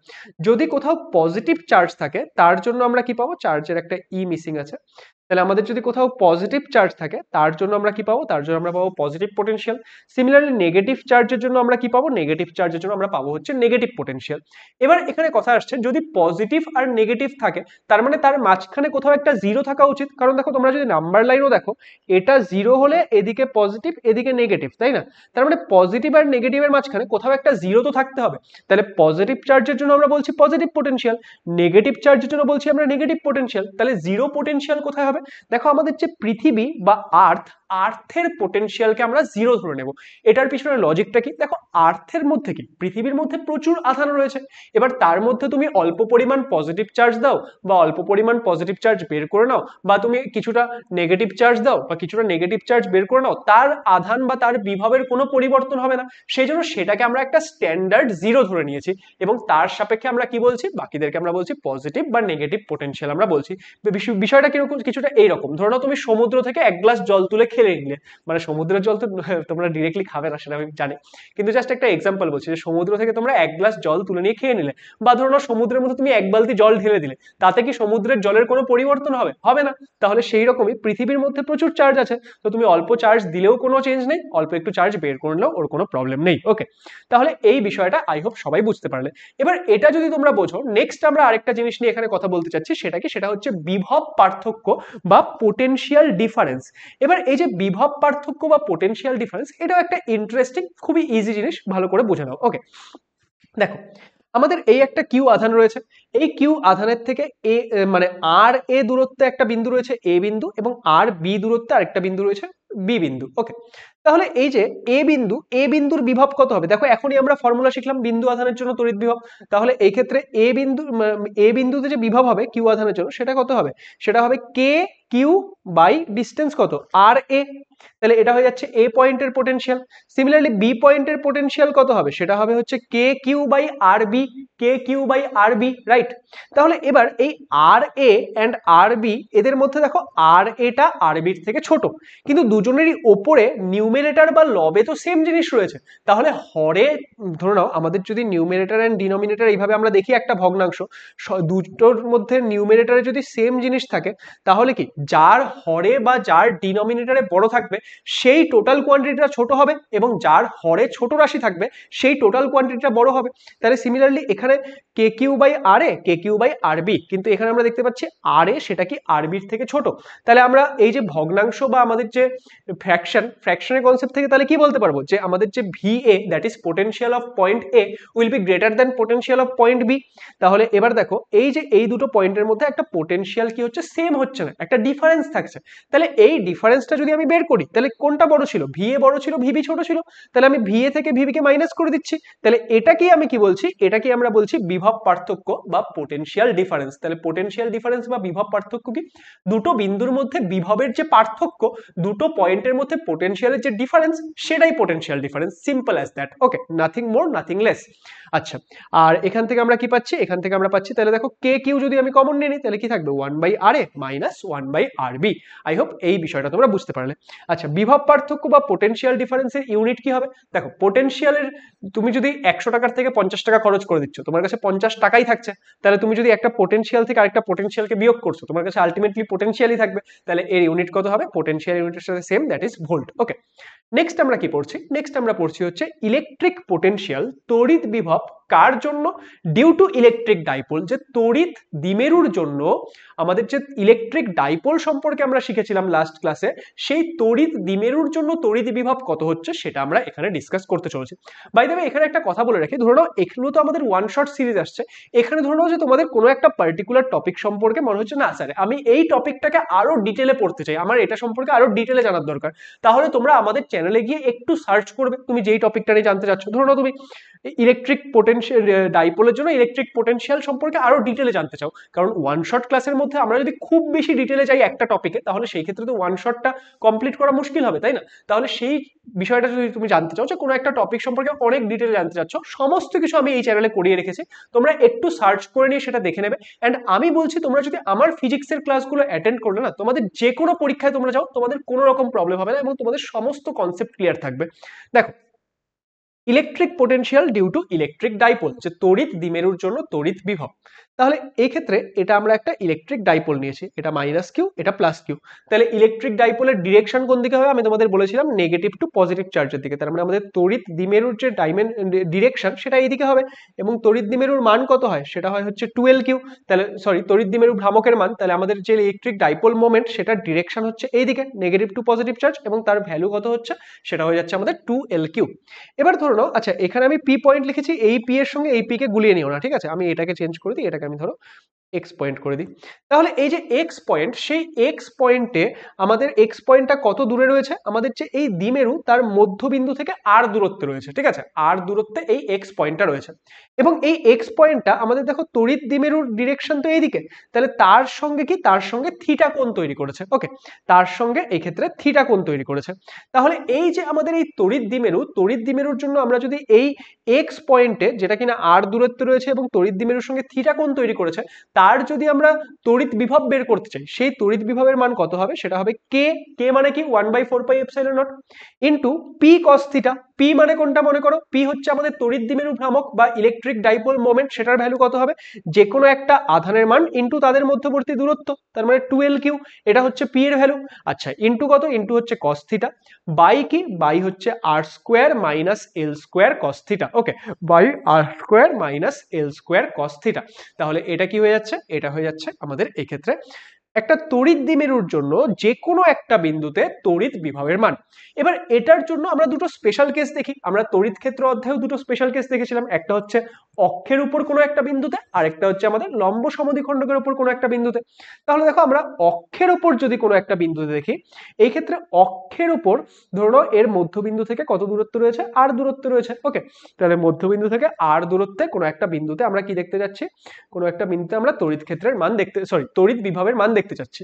যদি কোথাও পজিটিভ চার্জ থাকে তার জন্য আমরা কি পাবো, চার্জের একটা ই মিসিং আছে, তাহলে আমাদের যদি কোথাও পজিটিভ চার্জ থাকে তার জন্য আমরা কি পাবো, তার জন্য আমরা পাবো পজিটিভ পোটেনশিয়াল। সিমিলারলি নেগেটিভ চার্জের জন্য আমরা কি পাবো, নেগেটিভ চার্জের জন্য আমরা পাবো হচ্ছে নেগেটিভ পোটেনশিয়াল। এবার এখানে কথা আসছে যদি পজিটিভ আর নেগেটিভ থাকে তার মানে তার মাঝখানে কোথাও একটা জিরো থাকা উচিত, কারণ দেখো তোমরা যদি নাম্বার লাইনও দেখো এটা জিরো হলে এদিকে পজিটিভ এদিকে নেগেটিভ, তাই না? তার মানে পজিটিভ আর নেগেটিভের মাঝখানে কোথাও একটা জিরো তো থাকতে হবে, তাহলে পজিটিভ চার্জের জন্য আমরা বলছি পজিটিভ পোটেনশিয়াল, নেগেটিভ চার্জের জন্য বলছি আমরা নেগেটিভ পোটেনশিয়াল। তাহলে জিরো পোটেনশিয়াল কোথায় হবে, দেখো আমাদের যে পৃথিবী বা আর্থের পোটেনশিয়ালকে আমরা জিরো ধরে নেব। এটার পিছনে লজিকটা কি, দেখো আর্থের মধ্যে কি, পৃথিবীর মধ্যে প্রচুর আধান রয়েছে, এবার তার মধ্যে তুমি অল্প পরিমাণ পজিটিভ চার্জ দাও বা অল্প পরিমাণ পজিটিভ চার্জ বের করে নাও, বা তুমি কিছুটা নেগেটিভ চার্জ দাও বা কিছুটা নেগেটিভ চার্জ বের করে নাও, তার আধান বা তার বিভবের কোনো পরিবর্তন হবে না। সেই জন্য সেটাকে আমরা একটা স্ট্যান্ডার্ড জিরো ধরে নিয়েছি এবং তার সাপেক্ষে আমরা কি বলছি, বাকিদেরকে আমরা বলছি পজিটিভ বা নেগেটিভ পোটেনশিয়াল আমরা বলছি। বিষয়টা কিরকম, কিছুটা এইরকম, ধরো না তুমি সমুদ্র থেকে এক গ্লাস জল তুলে খেলে নিলে, মানে সমুদ্রের জল তো তোমরা ডিরেক্টলি খাবে না সেটা আমি জানি, কিন্তু জাস্ট একটা এক্সাম্পল বলছি যে সমুদ্র থেকে তোমরা এক গ্লাস জল তুলে নিয়ে খেয়ে নিলে, বা ধরো না সমুদ্রের মধ্যে তুমি এক বালতি জল ঢেলে দিলে, তাতে কি সমুদ্রের জলের কোনো পরিবর্তন হবে, হবে না। তাহলে সেই রকমই পৃথিবীর মধ্যে প্রচুর চার্জ আছে, তো তুমি অল্প চার্জ দিলেও কোনো চেঞ্জ নেই, অল্প একটু চার্জ বের করলেও ওর কোনো প্রবলেম নেই। ওকে, তাহলে এই বিষয়টা আই হোপ সবাই বুঝতে পারলে। এবার এটা যদি তোমরা বোঝো, নেক্সট আমরা আরেকটা জিনিস নিয়ে এখানে কথা বলতে চাচ্ছি, সেটা কি, সেটা হচ্ছে বিভব পার্থক্য বা পোটেনশিয়াল ডিফারেন্স। এবার এই যে বিভব পার্থক্য বা পোটেনশিয়াল ডিফারেন্স, এটাও একটা ইন্টারেস্টিং খুবই ইজি জিনিস, ভালো করে বুঝে নাও। ওকে, দেখো আমাদের এই একটা কিউ আধান রয়েছে, এই কিউ আধানের থেকে এ মানে আর এ দূরত্বে একটা বিন্দু রয়েছে এ বিন্দু, এবং আর বি দূরত্বে আরেকটা বিন্দু রয়েছে বি বিন্দু। ওকে, তাহলে এই যে এ বিন্দুর বিভব কত হবে, দেখো এখনই আমরা ফর্মুলা শিখলাম বিন্দু আধানের জন্য তড়িৎ বিভব, তাহলে এই ক্ষেত্রে এ বিন্দুতে যে বিভব হবে কিউ আধানের জন্য সেটা কত হবে, সেটা হবে কে কিউ বাই ডিস্টেন্স কত আর এ, তাহলে এটা হয়ে যাচ্ছে এ পয়েন্টের পোটেনশিয়াল। সিমিলারলি বি পয়েন্টের পোটেনশিয়াল কত হবে, সেটা হবে হচ্ছে k q by R B, k q by R B, right. তাহলে এবার এই আর এ অ্যান্ড আর বি এদের মধ্যে দেখো আর এটা আর বির থেকে ছোট, কিন্তু দুজনেরই ওপরে নিউমেরেটর বা লবে তো সেম জিনিস রয়েছে। তাহলে হরে ধরে নাও আমাদের যদি নিউমেরেটর অ্যান্ড ডিনোমিনেটর এইভাবে আমরা দেখি একটা ভগ্নাংশ, দুটোর মধ্যে নিউমেরেটরে যদি সেম জিনিস থাকে, তাহলে কি যার হরে বা যার ডিনোমিনেটরে বড় থাকবে সেই টোটাল কোয়ান্টিটিটা ছোট হবে, এবং যার হরে ছোট রাশি থাকবে সেই টোটাল কোয়ান্টিটিটা বড় হবে। তাহলে সিমিলারলি এখানে k q by R A, k q by R B, কিন্তু এখানে আমরা দেখতে পাচ্ছি আর এ সেটা কি আর বির থেকে ছোট। তাহলে আমরা এই যে ভগ্নাংশ বা আমাদের যে ফ্র্যাকশনের কনসেপ্ট থেকে তাহলে কি বলতে পারবো, যে আমাদের যে V A that is potential of point A will be greater than potential of point B. তাহলে এবার দেখো এই যে এই দুটো পয়েন্টের মধ্যে একটা পোটেনশিয়াল কি হচ্ছে, সেম হচ্ছে না, একটা ডিফারেন্স থাকছে। তাহলে এই ডিফারেন্সটা যদি আমি বের করি, তাহলে কোনটা বড় ছিল, ভি এ বড় ছিল ভিবি ছোট ছিল, তাহলে আমি ভি এ থেকে ভিবি কে মাইনাস করে দিচ্ছি। তাহলে এটা কি আমি কি বলছি, এটা কি আমরা বলছি বিভব পার্থক্য বা পোটেনশিয়াল ডিফারেন্স। তাহলে পোটেনশিয়াল ডিফারেন্স বা বিভব পার্থক্য কি, দুটো বিন্দুর মধ্যে বিভবের যে পার্থক্য, দুটো পয়েন্টের মধ্যে পোটেনশিয়ালের যে ডিফারেন্স, সেটাই potential difference, simple as that. Okay, nothing more nothing less. আচ্ছা, আর এখান থেকে আমরা কি পাচ্ছি, এখান থেকে আমরা পাচ্ছি তাহলে দেখো কে কিউ যদি আমি কমন নিয়ে নিই, তাহলে কি থাকবে 1 by R A minus 1 by R B. I hope এই বিষয়টা তোমরা বুঝতে পারলে। আচ্ছা, বিভব পার্থক্য বা পোটেনশিয়াল ডিফারেন্সের ইউনিট কি হবে, দেখো পোটেনশিয়ালের তুমি যদি 100 টাকার থেকে 50 টাকা খরচ করে দিচ্ছ, তোমার কাছে 50 টাকাই থাকছে, তাহলে তুমি যদি একটা পোটেনশিয়াল থেকে আরেকটা পোটেনশিয়ালকে বিয়োগ করছো, তোমার কাছে আলটিমেটলি পোটেনশিয়ালই থাকবে। তাহলে এর ইউনিট কত হবে, পোটেনশিয়াল ইউনিটের সাথে same, that is volt. Okay, next আমরা কি পড়ছি, নেক্সট আমরা পড়ছি হচ্ছে ইলেকট্রিক পোটেনশিয়াল, তড়িৎ বিভব কার জন্য, ডিউ টু ইলেকট্রিক ডাইপোল। যে তড়িৎ দ্বিমেরুর জন্য আমাদের যে ইলেকট্রিক ডাইপোল সম্পর্কে আমরা শিখেছিলাম লাস্ট ক্লাসে, সেই তড়িৎ দ্বিমেরুর জন্য তড়িৎ বিভব কত হচ্ছে সেটা আমরা এখানে ডিসকাস করতে চলেছি। বাই দ্য ওয়ে, এখানে একটা কথা বলে রাখি, ধরে নাও এখানেও তো আমাদের ওয়ান শট সিরিজ আসছে, এখানে ধরে নাও যে তোমাদের কোনো একটা পার্টিকুলার টপিক সম্পর্কে মনে হচ্ছে না স্যার আমি এই টপিকটাকে আরো ডিটেলে পড়তে চাই, আমার এটা সম্পর্কে আরো ডিটেলে জানার দরকার, তাহলে তোমরা আমাদের চ্যানেলে গিয়ে একটু সার্চ করবে তুমি যেই টপিকটা নিয়ে জানতে চাচ্ছ। ধরো না তুমি ইলেকট্রিক পোটেনশিয়াল ডাইপোলের জন্য ইলেকট্রিক পোটেনশিয়াল সম্পর্কে আরো ডিটেলে জানতে চাও, কারণ ওয়ান শট ক্লাসের মধ্যে আমরা যদি খুব বেশি ডিটেলে যাই একটা টপিকে, তাহলে সেই ক্ষেত্রে তো ওয়ান শটটা কমপ্লিট করা মুশকিল হবে, তাই না? তাহলে সেই বিষয়টা যদি তুমি জানতে চাও যে কোনো একটা টপিক সম্পর্কে অনেক ডিটেলে জানতে চাচ্ছ, সমস্ত কিছু আমি এই চ্যানেলে করিয়ে রেখেছি, তোমরা একটু সার্চ করে নিয়ে সেটা দেখে নেবে। অ্যান্ড আমি বলছি তোমরা যদি আমার ফিজিক্সের ক্লাসগুলো অ্যাটেন্ড করলে না, তোমাদের যে কোনো পরীক্ষায় তোমরা যাও তোমাদের কোনো রকম প্রবলেম হবে না, এবং তোমাদের সমস্ত কনসেপ্ট ক্লিয়ার থাকবে। দেখো, electric potential due to electric dipole, যে তড়িৎ দ্বিমেরুর জন্য তড়িৎ বিভব। তাহলে এই ক্ষেত্রে এটা আমরা একটা ইলেকট্রিক ডাইপোল নিয়েছি, এটা মাইনাস কিউ, এটা প্লাস কিউ। তাহলে ইলেকট্রিক ডাইপোলের ডিরেকশন কোন দিকে হবে, আমি তোমাদের বলেছিলাম নেগেটিভ টু পজিটিভ চার্জের দিকে। তার মানে আমাদের তড়িৎ দ্বিমেরুর যে ডিরেকশন সেটা এই দিকে হবে, এবং তড়িৎ দ্বিমেরুর মান কত হয়, সেটা হয় হচ্ছে 12 কিউ। তাহলে সরি, তড়িৎ দ্বিমেরু ভ্রামকের মান, তাহলে আমাদের যে ইলেকট্রিক ডাইপোল মোমেন্ট সেটার ডিরেকশন হচ্ছে এই দিকে, নেগেটিভ টু পজিটিভ চার্জ, এবং তার ভ্যালু কত হচ্ছে, সেটা হয়ে যাচ্ছে আমাদের 2L3। এবার ধরো নাও, আচ্ছা এখানে আমি পি পয়েন্ট লিখেছি, এই পি এর সঙ্গে এই পি কে গুলিয়ে নিও না, ঠিক আছে? আমি এটাকে চেঞ্জ করে দিই, এটাকে আমি ধরো এক্স পয়েন্ট করে দিই। তাহলে এই যে এক্স পয়েন্ট, সেই এক্স পয়েন্টে আমাদের এক্স পয়েন্টটা কত দূরে রয়েছে, আমাদের যে এই দ্বিমেরু তার মধ্যবিন্দু থেকে আর দূরত্বে রয়েছে, ঠিক আছে? আর দূরত্বে এই এক্স পয়েন্টটা রয়েছে, এবং এই এক্স পয়েন্টটা আমাদের দেখো তড়িৎ দ্বিমেরুর ডিরেকশন তো এইদিকে, তাহলে তার সঙ্গে কি, তার সঙ্গে থিটা কোণ তৈরি করেছে। ওকে, তার সঙ্গে এই ক্ষেত্রে থিটা কোণ তৈরি করেছে। তাহলে এই যে আমাদের এই তড়িৎ দ্বিমেরু, তড়িৎ দ্বিমেরুর জন্য আমরা যদি এই এক্স পয়েন্টে, যেটা কিনা আর দূরত্বে রয়েছে এবং তড়িৎ দ্বিমেরুর সঙ্গে থিটা কোণ তৈরি করেছে, তার যদি আমরা তড়িৎ বিভব বের করতে চাই, সেই তড়িৎ বিভবের মান কত হবে, সেটা হবে কে, কে মানে কি 1/4πε0 into p cos theta. P মানে কোনটা মনে করো, পি হচ্ছে আমাদের তড়িৎ দ্বিমেরু ভ্রামক বা ইলেকট্রিক ডাইপোল মোমেন্ট, সেটার ভ্যালু কত হবে, যে কোনো একটা আধানের মান ইন্টু তাদের মধ্যবর্তী দূরত্ব, তার মানে 2L3, এটা হচ্ছে পি এর ভ্যালু। আচ্ছা, ইন্টু কত, ইন্টু হচ্ছে কস থিটা, বাই কি, বাই হচ্ছে r square minus L square cos theta. Okay, by R square minus L square cos theta. তাহলে এটা কি হয়ে যাচ্ছে, এটা হয়ে যাচ্ছে আমাদের এই ক্ষেত্রে একটা তড়িৎ দ্বিমেরুর জন্য যে কোনো একটা বিন্দুতে তড়িৎ বিভবের মান। এবার এটার জন্য আমরা দুটো স্পেশাল কেস দেখি, আমরা তড়িৎ ক্ষেত্র অধ্যায়েও দুটো স্পেশাল কেস দেখেছিলাম, একটা হচ্ছে অক্ষের উপর কোনো একটা বিন্দুতে, আর একটা হচ্ছে আমাদের লম্ব সমদ্বিখণ্ডকের উপর কোনো একটা বিন্দুতে। তাহলে দেখো, আমরা অক্ষের উপর যদি কোনো একটা বিন্দুতে দেখি, এই ক্ষেত্রে অক্ষের উপর ধরো এর মধ্যবিন্দু থেকে কত দূরত্ব রয়েছে, আর দূরত্ব রয়েছে। ওকে, তাহলে মধ্যবিন্দু থেকে আর দূরত্বে কোনো একটা বিন্দুতে আমরা কি দেখতে যাচ্ছি, কোনো একটা বিন্দুতে আমরা তড়িৎ ক্ষেত্রের মান দেখতে, সরি তড়িৎ বিভবের মান দেখতে দেখতে চাচ্ছি।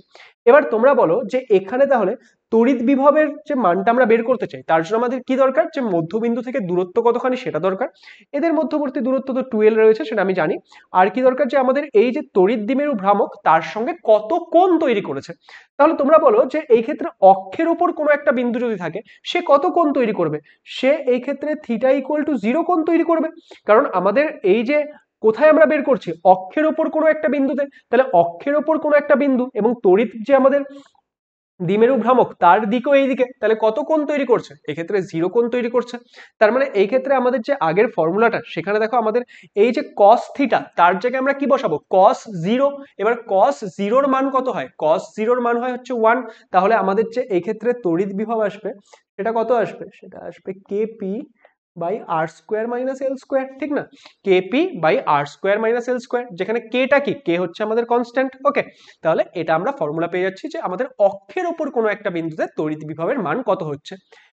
এবার তোমরা বলো যে এখানে তাহলে তড়িৎ বিভবের যে মানটা আমরা বের করতে চাই তার জন্য আমাদের কি দরকার, যে মধ্যবিন্দু থেকে দূরত্ব কতখানি সেটা দরকার। এদের মধ্যবর্তী দূরত্ব তো 12 রয়েছে, সেটা আমি জানি। আর কি দরকার, যে আমাদের এই যে তড়িৎ দ্বিমেরু ভ্রামক তার সঙ্গে কত কোণ তৈরি করেছে। তাহলে তোমরা বলো যে এই ক্ষেত্রে অক্ষের উপর কোনো একটা বিন্দু যদি থাকে সে কত কোণ তৈরি করবে, সে এই ক্ষেত্রে থিটা ইকুয়াল টু 0 কোণ তৈরি করবে। কারণ আমাদের এই যে কোথায় আমরা বের করছি, অক্ষের ওপর কোনো একটা বিন্দুতে, তাহলে অক্ষের ওপর কোনো একটা বিন্দু এবং তড়িৎ যে আমাদের দ্বিমেরু ভ্রামক তার দিকেও এইদিকে, তাহলে কত কোণ তৈরি করছে, এক্ষেত্রে 0 কোণ তৈরি করছে। তার মানে এই ক্ষেত্রে আমাদের যে আগের ফর্মুলাটা সেখানে দেখো আমাদের এই যে cos থিটা তার জায়গায় আমরা কি বসাবো, cos 0। এবার cos 0 মান কত হয়, cos 0 মান হয় হচ্ছে 1। তাহলে আমাদের যে এই ক্ষেত্রে তড়িৎ বিভব আসবে সেটা কত আসবে, সেটা আসবে KP by R square minus L square, ঠিক না, KP by R square minus L square, যেখানে কেটা কি, কে হচ্ছে আমাদের কনস্ট্যান্ট। ওকে, তাহলে এটা আমরা ফর্মুলা পেয়ে যাচ্ছি যে আমাদের অক্ষের ওপর কোনো একটা বিন্দুতে তড়িৎ বিভবের মান কত হচ্ছে।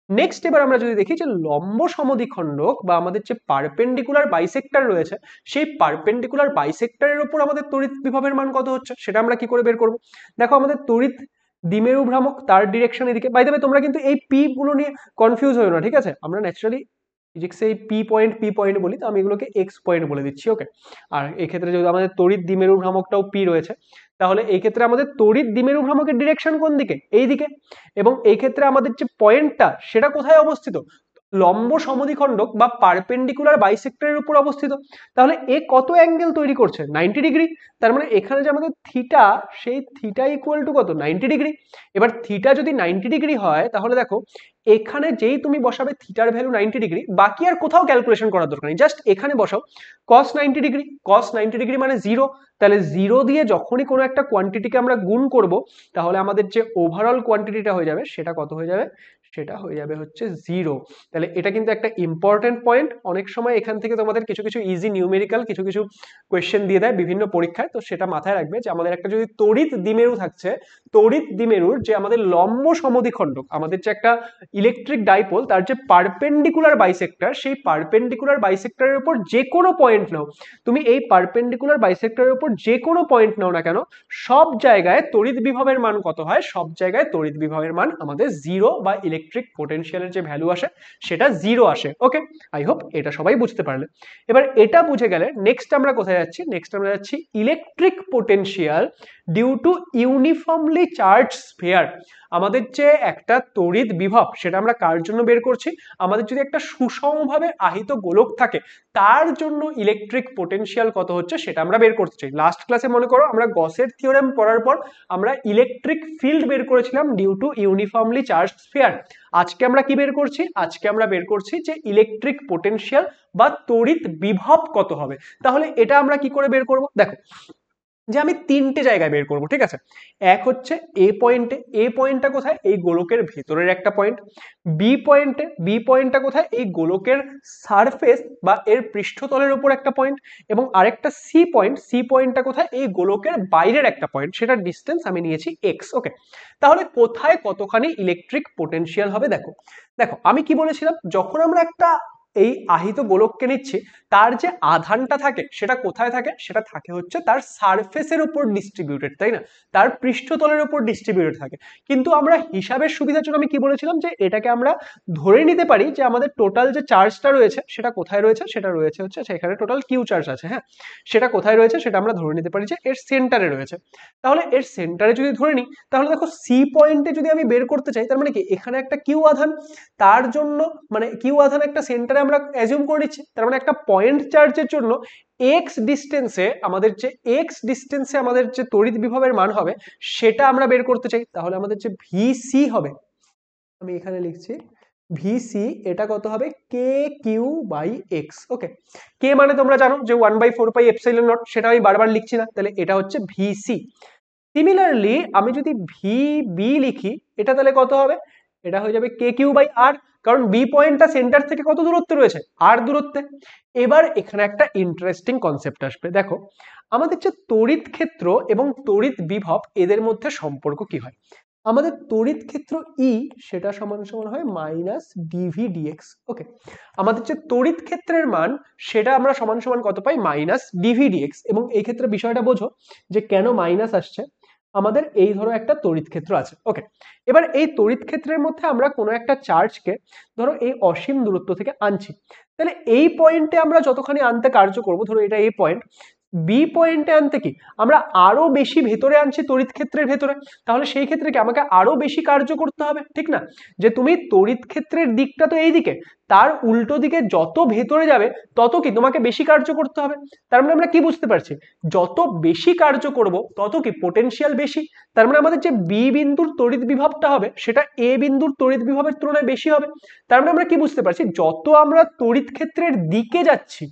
নেক্সট এবার আমরা যদি দেখি যে লম্ব সমদ্বিখণ্ডক বা আমাদের যে পারপেন্ডিকুলার বাইসেক্টর রয়েছে সেই পারপেন্ডিকুলার বাইসেক্টরের উপর আমাদের তড়িৎ বিভবের মান কত হচ্ছে সেটা আমরা কি করে বের করব। দেখো আমাদের তড়িৎ দ্বিমেরু ভ্রামক তার ডিরেকশন এদিকে। বাই দ্য ওয়ে তোমরা কিন্তু এই পি গুলো নিয়ে কনফিউজ হয়ো না, ঠিক আছে, আমরা ন্যাচারালি ফিজিক্সে এই পি পয়েন্ট বলি, তো আমি এগুলোকে এক্স পয়েন্ট বলে দিচ্ছি। ওকে, আর এই ক্ষেত্রে যদি আমাদের তড়িৎ দ্বিমেরু ভ্রামকটাও পি রয়েছে, তাহলে এই ক্ষেত্রে আমাদের তড়িৎ দ্বিমেরু ভ্রামকের ডিরেকশন কোন দিকে, এই দিকে। এবং এই ক্ষেত্রে আমাদের যে পয়েন্টটা সেটা কোথায় অবস্থিত, লম্ব সমদ্বিখণ্ডক বা পারপেন্ডিকুলার বাইসেক্টরের উপর অবস্থিত। তাহলে এ কত অ্যাঙ্গেল তৈরি করছে, 90 ডিগ্রি। তার মানে এখানে যে আমাদের থিটা, সেই থিটা ইকুয়াল টু কত, 90 ডিগ্রি। এবার থিটা যদি 90 ডিগ্রি হয় তাহলে দেখো এখানে যেই তুমি বসাবে থিটার ভ্যালু 90 ডিগ্রি, বাকি আর কোথাও ক্যালকুলেশন করার দরকার নেই, জাস্ট এখানে বসাও cos 90 ডিগ্রি। cos 90 ডিগ্রি মানে 0। তাহলে 0 দিয়ে যখনই কোনো একটা কোয়ান্টিটিকে আমরা গুণ করব তাহলে আমাদের যে ওভারঅল কোয়ান্টিটিটা হয়ে যাবে সেটা কত হয়ে যাবে, সেটা হয়ে যাবে হচ্ছে 0। তাহলে এটা কিন্তু একটা ইম্পর্টেন্ট পয়েন্ট। অনেক সময় এখান থেকে তোমাদের কিছু কিছু ইজি নিউমেরিক্যাল কিছু কিছু কোয়েশ্চেন দিয়ে দেয় বিভিন্ন পরীক্ষায়, তো সেটা মাথায় রাখবে যে আমাদের একটা যদি তড়িৎ দ্বিমেরু থাকছে, তড়িৎ দ্বিমেরুর যে আমাদের লম্ব সমদ্বিখণ্ডক, আমাদের যে একটা ইলেকট্রিক ডাইপোল তার যে পারপেন্ডিকুলার বাইসেক্টর, সেই পারপেন্ডিকুলার বাইসেক্টরের উপর যে কোনো পয়েন্ট নাও তুমি, এই পারপেন্ডিকুলার বাইসেক্টরের উপর যে কোনো পয়েন্ট নাও না কেন, সব জায়গায় তড়িৎ বিভবের মান কত হয়, সব জায়গায় তড়িৎ বিভবের মান আমাদের 0 বা ইলেকট্রিক পোটেনশিয়ালের যে ভ্যালু আসে সেটা 0 আসে। ওকে, আই হোপ এটা সবাই বুঝতে পারলে। এবার এটা বুঝে গেলে নেক্সট আমরা কোথায় যাচ্ছি, নেক্সট আমরা যাচ্ছি electric potential due to uniformly charge sphere. আমাদের যে একটা তড়িৎ বিভব সেটা আমরা কার জন্য বের করছি, আমাদের যদি একটা সুষমভাবে আহিত গোলক থাকে তার জন্য ইলেকট্রিক পোটেনশিয়াল কত হচ্ছে সেটা আমরা বের করতে চাই। লাস্ট ক্লাসে মনে করো আমরা গসের থিওরেম পড়ার পর আমরা ইলেকট্রিক ফিল্ড বের করেছিলাম due to uniformly charge sphere. আজকে আমরা কি বের করছি, আজকে আমরা বের করছি যে ইলেকট্রিক পোটেনশিয়াল বা তড়িৎ বিভব কত হবে। তাহলে এটা আমরা কি করে বের করব, দেখো যে আমি তিনটে জায়গায় বের করব, ঠিক আছে। এক হচ্ছে এ পয়েন্টে, এ পয়েন্টটা কোথায়, এই গোলকের ভেতরের একটা পয়েন্ট। বি পয়েন্টে, বি পয়েন্টটা কোথায়, এই গোলকের সারফেস বা এর পৃষ্ঠতলের উপর একটা পয়েন্ট। এবং আরেকটা সি পয়েন্ট, সি পয়েন্টটা কোথায়, এই গোলকের বাইরের একটা পয়েন্ট, সেটার ডিস্টেন্স আমি নিয়েছি এক্স। ওকে, তাহলে কোথায় কতখানি ইলেকট্রিক পোটেনশিয়াল হবে দেখো। দেখো আমি কি বলেছিলাম, যখন আমরা একটা এই আহিত গোলককে নিচ্ছি তার যে আধানটা থাকে সেটা কোথায় থাকে, সেটা থাকে হচ্ছে তার সারফেসের উপর ডিস্ট্রিবিউটেড, তাই না, তার পৃষ্ঠতলের উপর ডিস্ট্রিবিউটেড থাকে। কিন্তু আমরা হিসাবের সুবিধার জন্য আমি কি বলেছিলাম, যে এটাকে আমরা ধরে নিতে পারি যে আমাদের টোটাল যে চার্জটা রয়েছে সেটা কোথায় রয়েছে, সেটা রয়েছে হচ্ছে সেখানে টোটাল কিউ চার্জ আছে, হ্যাঁ, সেটা কোথায় রয়েছে সেটা আমরা ধরে নিতে পারি যে এর সেন্টারে রয়েছে। তাহলে এর সেন্টারে যদি ধরে নিই তাহলে দেখো সি পয়েন্টে যদি আমি বের করতে চাই তার মানে কি এখানে একটা কিউ আধান, তার জন্য মানে কিউ আধান একটা সেন্টারে আমরা অ্যাজিউম করে নিচ্ছি, তার মানে একটা পয়েন্ট চার্জের জন্য এক্স ডিস্টেন্সে আমাদের যে তড়িৎ বিভবের মান হবে সেটা আমরা বের করতে চাই। তাহলে আমাদের যে ভিসি হবে, আমি এখানে লিখছি ভিসি, এটা কত হবে, কে কিউ বাই এক্স। ওকে, কে মানে তোমরা জানো যে 1/4πε0, সেটা আমি বারবার লিখছি না, তাহলে এটা হচ্ছে ভিসি। সিমিলারলি আমি যদি ভি বি লিখি এটা তাহলে কত হবে, এটা হয়ে যাবে কে কিউ বাই আর, কারণ বি পয়েন্টটা সেন্টার থেকে কত দূরত্বে রয়েছে, আর দূরত্বে। এবার এখানে একটা ইন্টারেস্টিং কনসেপ্ট আসবে, দেখো আমাদের যে তড়িৎ ক্ষেত্র এবং তড়িৎ বিভব এদের মধ্যে সম্পর্ক কি হয়। আমাদের তড়িৎ ক্ষেত্র ই সেটা সমান সমান হয় মাইনাস ডিভি ডিএক্স। ওকে, আমাদের যে তড়িৎ ক্ষেত্রের মান সেটা আমরা সমান সমান কত পাই, মাইনাস ডিভি ডিএক্স। এবং এই ক্ষেত্রে বিষয়টা বোঝো যে কেন মাইনাস আসছে। আমাদের এই ধরো একটা তড়িৎ ক্ষেত্র আছে। ওকে, এবার এই তড়িৎ ক্ষেত্রের মধ্যে আমরা কোনো একটা চার্জকে ধরো এই অসীম দূরত্ব থেকে আনছি, তাহলে এই পয়েন্টে আমরা যতখানি আনতে কার্য করব, ধরো এটা এই পয়েন্ট, বি পয়েন্টে আনতে কি আমরা আরো বেশি ভেতরে আনছি তড়িৎ ক্ষেত্রের ভেতরে, তাহলে সেই ক্ষেত্রে কি আমাকে আরো বেশি কার্য করতে হবে, ঠিক না? যে তুমি তড়িৎ ক্ষেত্রের দিকটা তো এই দিকে, তার উল্টো দিকে যত ভেতরে যাবে তত কি তোমাকে বেশি কার্য করতে হবে। তার মানে আমরা কি বুঝতে পারছি, যত বেশি কার্য করব তত কি পোটেনশিয়াল বেশি। তার মানে আমাদের যে বি বিন্দুর তড়িৎ বিভবটা হবে সেটা এ বিন্দুর তড়িৎ বিভবের তুলনায় বেশি হবে। তার মানে আমরা কি বুঝতে পারছি, যত আমরা তড়িৎ ক্ষেত্রের দিকে যাচ্ছি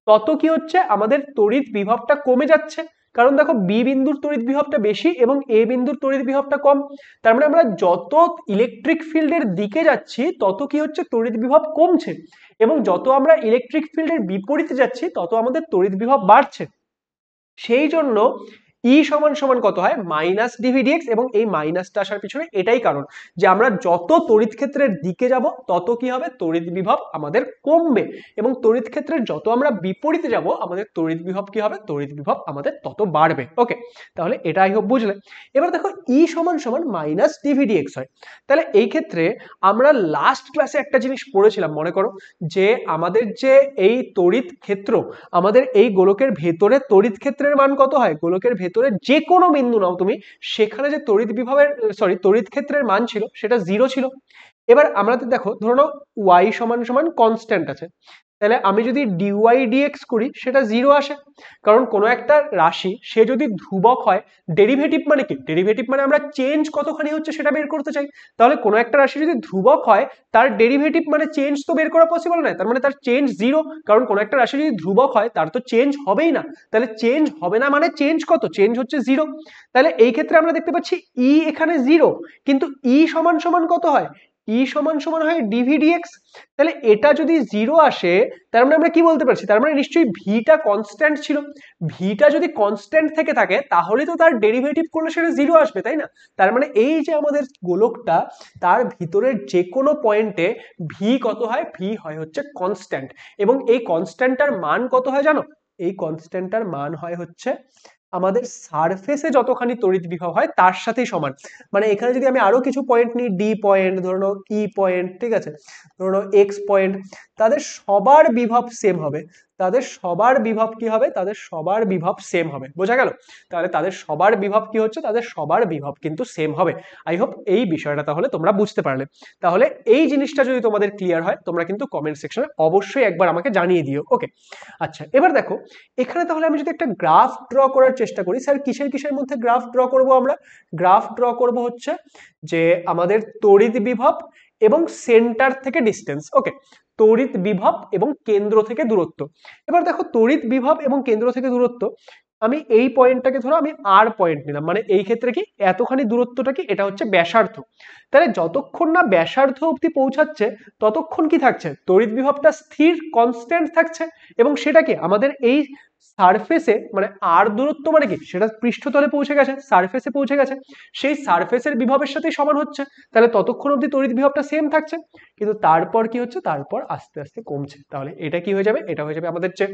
তত কি হচ্ছে আমাদের তড়িৎ বিভবটা কমে যাচ্ছে, কারণ দেখো বি বিন্দুর তড়িৎ বিভবটা বেশি এবং এ বিন্দুর তড়িৎ বিভবটা কম। তার মানে আমরা যত ইলেকট্রিক ফিল্ডের দিকে যাচ্ছি তত কি হচ্ছে তড়িৎ বিভব কমছে, এবং যত আমরা ইলেকট্রিক ফিল্ডের বিপরীতে যাচ্ছি তত আমাদের তড়িৎ বিভব বাড়ছে। সেই জন্য ই সমান সমান কত হয়, মাইনাস ডিভিডিএক্স, এবং এই মাইনাসটা আসার পিছনে এটাই কারণ যে আমরা যত তড়িৎ ক্ষেত্রের দিকে যাব তত কি হবে তড়িৎ বিভব আমাদের কমবে, এবং তড়িৎ ক্ষেত্রের যত আমরা বিপরীতে যাব আমাদের তড়িৎ বিভব কি হবে, তড়িৎ বিভব আমাদের তত বাড়বে। ওকে, তাহলে এটা আই হোপ বুঝলে। এবার দেখো ই সমান সমান মাইনাস ডিভিডিএক্স হয়, তাহলে এই ক্ষেত্রে আমরা লাস্ট ক্লাসে একটা জিনিস পড়েছিলাম মনে করো, যে আমাদের যে এই তড়িৎ ক্ষেত্র, আমাদের এই গোলকের ভেতরে তড়িৎ ক্ষেত্রের মান কত হয়, গোলকের ভেতরে যে কোনো বিন্দু নাও তুমি, সেখানে যে তড়িৎ বিভবের তড়িৎ ক্ষেত্রের মান ছিল সেটা 0 ছিল। এবার আমরা দেখো ধরো নাও y সমান সমান কনস্ট্যান্ট আছে, তাহলে আমি যদি ডিওয়াই ডিএক্স করি সেটা 0 আসে, কারণ কোনো একটা রাশি সে যদি ধ্রুবক হয়, ডেরিভেটিভ মানে কি, ডেরিভেটিভ মানে আমরা চেঞ্জ কতখানি হচ্ছে সেটা বের করতে চাই। তাহলে কোনো একটা রাশি যদি ধ্রুবক হয় তার ডেরিভেটিভ মানে চেঞ্জ তো বের করা পসিবল নয়, তার মানে তার চেঞ্জ 0, কারণ কোনো একটা রাশি যদি ধ্রুবক হয় তার তো চেঞ্জ হবেই না, তাহলে চেঞ্জ হবে না মানে চেঞ্জ কত, চেঞ্জ হচ্ছে 0। তাহলে এই ক্ষেত্রে আমরা দেখতে পাচ্ছি ই এখানে 0, কিন্তু ই সমান সমান কত হয়, ই সমান সমান হয় ডিভিডিএক্স। তাহলে এটা যদি 0 আসে তার মানে আমরা কি বলতে পারছি, তার মানে নিশ্চয়ই ভিটা কনস্ট্যান্ট ছিল। ভিটা যদি কনস্ট্যান্ট থেকে থাকে তাহলে তো তার ডেরিভেটিভ করলে সেটা 0 আসবে, তাই না? তার মানে এই যে আমাদের গোলকটা, তার ভিতরের যে কোনো পয়েন্টে ভি কত হয়, ভি হয় হচ্ছে কনস্ট্যান্ট, এবং এই কনস্ট্যান্টটার মান কত হয় জানো, এই কনস্ট্যান্টটার মান হয় হচ্ছে আমাদের সারফেসে যতখানি তড়িৎ বিভব হয় তার সাথেই সমান। মানে এখানে যদি আমি আরো কিছু পয়েন্ট নিই, ডি পয়েন্ট, ধরো নাও ই পয়েন্ট, ঠিক আছে, ধরো নাও এক্স পয়েন্ট, তাদের সবার বিভব সেম হবে, তাদের সবার বিভব কি হবে, তাদের সবার বিভব সেম হবে, বোঝা গেল? তাহলে তাদের সবার বিভব কি হচ্ছে, তাদের সবার বিভব কিন্তু সেম হবে। আই হোপ এই বিষয়টা তাহলে তোমরা বুঝতে পারলে। তাহলে এই জিনিসটা যদি তোমাদের ক্লিয়ার হয় তোমরা কিন্তু কমেন্ট সেকশনে অবশ্যই একবার আমাকে জানিয়ে দিও। ওকে, আচ্ছা এবার দেখো এখানে তাহলে আমি যদি একটা গ্রাফ ড্র করার চেষ্টা করি, স্যার কিসের কিসের মধ্যে গ্রাফ ড্র করব, আমরা গ্রাফ ড্র করব হচ্ছে যে আমাদের তড়িৎ বিভব এবং সেন্টার থেকে ডিস্টেন্স। ওকে, তড়িৎ বিভব এবং কেন্দ্র থেকে দূরত্ব। এবার দেখো তড়িৎ বিভব এবং কেন্দ্র থেকে দূরত্ব, আমি এই পয়েন্টটাকে ধরো আমি আর পয়েন্ট নিলাম, মানে এই ক্ষেত্রে কি এতখানি দূরত্বটা কি, এটা হচ্ছে ব্যাসার্ধ। তাহলে যতক্ষণ না ব্যাসার্ধ অবধি পৌঁছাচ্ছে ততক্ষণ কি থাকছে, তড়িৎ বিভবটা স্থির কনস্ট্যান্ট থাকছে, এবং সেটা কি আমাদের এই সারফেসে, মানে আর দূরত্ব মানে কি সেটা পৃষ্ঠতলে পৌঁছে গেছে, সারফেসে পৌঁছে গেছে, সেই সারফেসের বিভবের সাথেই সমান হচ্ছে, তাহলে ততক্ষণ অবধি তড়িৎ বিভবটা সেম থাকছে। কিন্তু তারপর কি হচ্ছে, তারপর আস্তে আস্তে কমছে, তাহলে এটা কি হয়ে যাবে, এটা হয়ে যাবে আমাদের যে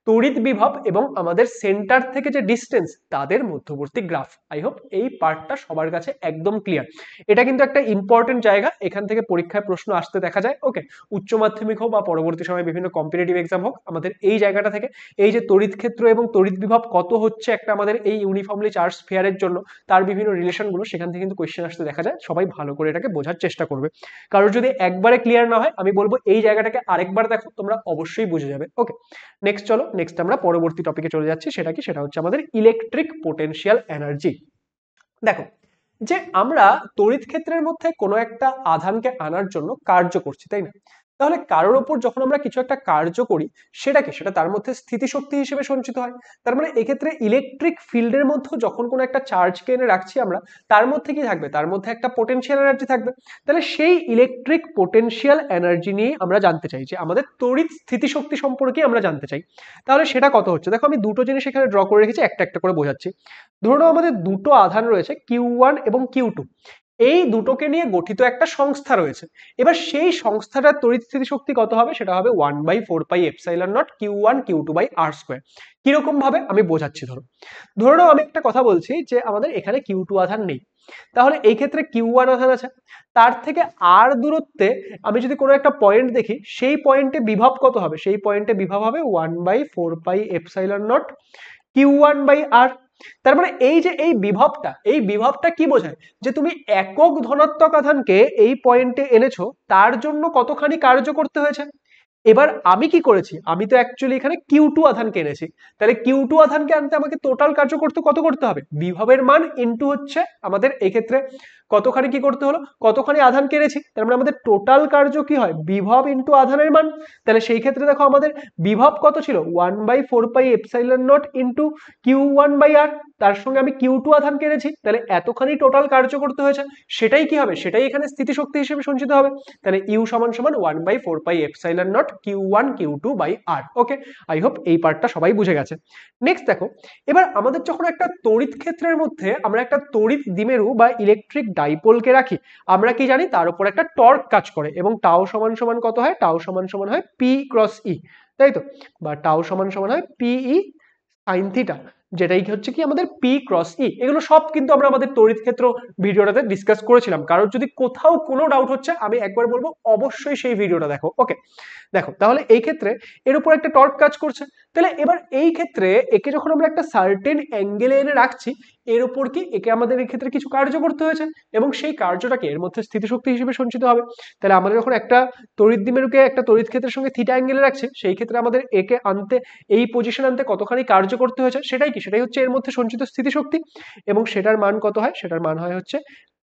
তড়িৎ বিভব এবং আমাদের সেন্টার থেকে যে ডিস্টেন্স তাদের মধ্যবর্তী গ্রাফ। আই হোপ এই পার্টটা সবার কাছে একদম ক্লিয়ার। এটা কিন্তু একটা ইম্পর্টেন্ট জায়গা, এখান থেকে পরীক্ষায় প্রশ্ন আসতে দেখা যায়। ওকে, উচ্চ মাধ্যমিক হোক বা পরবর্তী সময়ে বিভিন্ন কম্পিটিটিভ এক্সাম হোক, আমাদের এই জায়গাটা থেকে এই যে তড়িৎ ক্ষেত্র এবং তড়িৎ বিভব কত হচ্ছে একটা আমাদের এই ইউনিফর্মলি চার্জ স্ফিয়ারের জন্য, তার বিভিন্ন রিলেশনগুলো সেখান থেকে কিন্তু কোয়েশ্চেন আসতে দেখা যায়। সবাই ভালো করে এটাকে বোঝার চেষ্টা করবে, কারোর যদি একবারে ক্লিয়ার না হয় আমি বলবো এই জায়গাটাকে আরেকবার দেখো, তোমরা অবশ্যই বুঝে যাবে। ওকে, নেক্সট চলো, নেক্সট আমরা পরবর্তী টপিকে চলে যাচ্ছি, সেটা কি, সেটা হচ্ছে আমাদের ইলেকট্রিক পোটেনশিয়াল এনার্জি। দেখো যে আমরা তড়িৎ ক্ষেত্রের মধ্যে কোনো একটা আধানকে আনার জন্য কার্য করছি, তাই না? তাহলে কারোর ওপর যখন আমরা কিছু একটা কার্য করি সেটাকে, সেটা তার মধ্যে স্থিতিশক্তি হিসেবে সঞ্চিত হয়। তার মানে এক্ষেত্রে ইলেকট্রিক ফিল্ডের মধ্যে যখন কোনো একটা চার্জকে এনে রাখছি আমরা, তার মধ্যে কি থাকবে, তার মধ্যে একটা পোটেনশিয়াল এনার্জি থাকবে। তাহলে সেই ইলেকট্রিক পোটেনশিয়াল এনার্জি নিয়ে আমরা জানতে চাই, যে আমাদের তড়িৎ স্থিতিশক্তি সম্পর্কে আমরা জানতে চাই। তাহলে সেটা কত হচ্ছে, দেখো আমি দুটো জিনিস এখানে ড্র করে রেখেছি, একটা একটা করে বোঝাচ্ছি। ধরো আমাদের দুটো আধান রয়েছে Q1 এবং Q2, এই দুটোকে নিয়ে গঠিত একটা সংস্থা রয়েছে। এবার সেই সংস্থাটার তড়িৎ স্থিতিশক্তি কত হবে? সেটা হবে 1/4πε0 Q1 Q2/r²। কিরকম ভাবে আমি বোঝাচ্ছি। ধরে নাও আমি একটা কথা বলছি যে আমাদের এখানে Q2 আধান নেই, তাহলে এই ক্ষেত্রে Q1 আধান আছে, তার থেকে আর দূরত্বে আমি যদি কোনো একটা পয়েন্ট দেখি, সেই পয়েন্টে বিভব কত হবে? সেই পয়েন্টে বিভব হবে 1/4πε0 Q1/r। তার মানে এই যে এই বিভবটা কি বোঝায়? যে তুমি একক ধনাত্মক আধানকে এই পয়েন্টে এনেছো, তার জন্য কতখানি কার্য করতে হয়েছে। এবার আমি কি করেছি? আমি তো অ্যাকচুয়ালি এখানে Q2 আধানকে এনেছি, তাহলে Q2 আধানকে আনতে আমাকে টোটাল কার্য করতে কত করতে হবে? বিভবের মান ইনটু হচ্ছে আমাদের এই ক্ষেত্রে কতখানি কি করতে হলো, কতখানি আধান কেড়েছি, তার মানে আমাদের টোটাল কার্য কি হয়? বিভব ইনটু আধানের মান। তাহলে সেই ক্ষেত্রে দেখো আমাদের বিভব কত ছিল? 1/4πε0 ইনটু Q1/r, তার সঙ্গে আমি Q2 আধান কেড়েছি, তাহলে এতখানি টোটাল কার্য করতে হয়েছে। সেটাই কি হবে? সেটাই এখানে স্থিতিশক্তি হিসেবে সঞ্চিত হবে। তাহলে ইউ সমান সমান 1/4πε0 Q1 Q2/r। Okay, I hope এই পার্টটা সবাই বুঝে গেছে। নেক্সট দেখো, এবার আমাদের যখন একটা তড়িৎ ক্ষেত্রের মধ্যে আমরা একটা তড়িৎ দ্বিমেরু বা ইলেকট্রিক ডাইপোলকে রাখি, আমরা কি জানি? তার উপর একটা টর্ক কাজ করে, এবং টাও সমান সমান কত হয়? টাও সমান সমান হয় P ক্রস E, তাই তো? বা টাও সমান সমান হয় PE সাইন থিটা, যেটাই হচ্ছে কি আমাদের P ক্রস E। এগুলো সব কিন্তু আমরা আমাদের তড়িৎ ক্ষেত্র ভিডিওটাতে ডিসকাস করেছিলাম। কারোর যদি কোথাও কোনো ডাউট হচ্ছে, আমি একবার বলবো অবশ্যই সেই ভিডিওটা দেখো। ওকে, দেখো তাহলে এই ক্ষেত্রে এর উপর একটা টর্ক কাজ করছে। তাহলে এবার এই ক্ষেত্রে একে যখন আমরা একটা সার্টেন অ্যাঙ্গেলে এনে রাখছি, এর উপর কি একে আমাদের এই ক্ষেত্রে কিছু কার্য করতে হয়েছে, এবং সেই কার্যটাকে এর মধ্যে স্থিতিশক্তি হিসেবে সঞ্চিত হবে। তাহলে আমাদের যখন একটা তড়িৎ দ্বিমেরুকে একটা তড়িৎ ক্ষেত্রের সঙ্গে থিটা অ্যাঙ্গেলে রাখছে, সেই ক্ষেত্রে আমাদের একে আনতে, এই পজিশন আনতে কতখানি কার্য করতে হয়েছে, সেটাই কি? সেটাই হচ্ছে এর মধ্যে সঞ্চিত স্থিতিশক্তি। এবং সেটার মান কত হয়? সেটার মান হয় হচ্ছে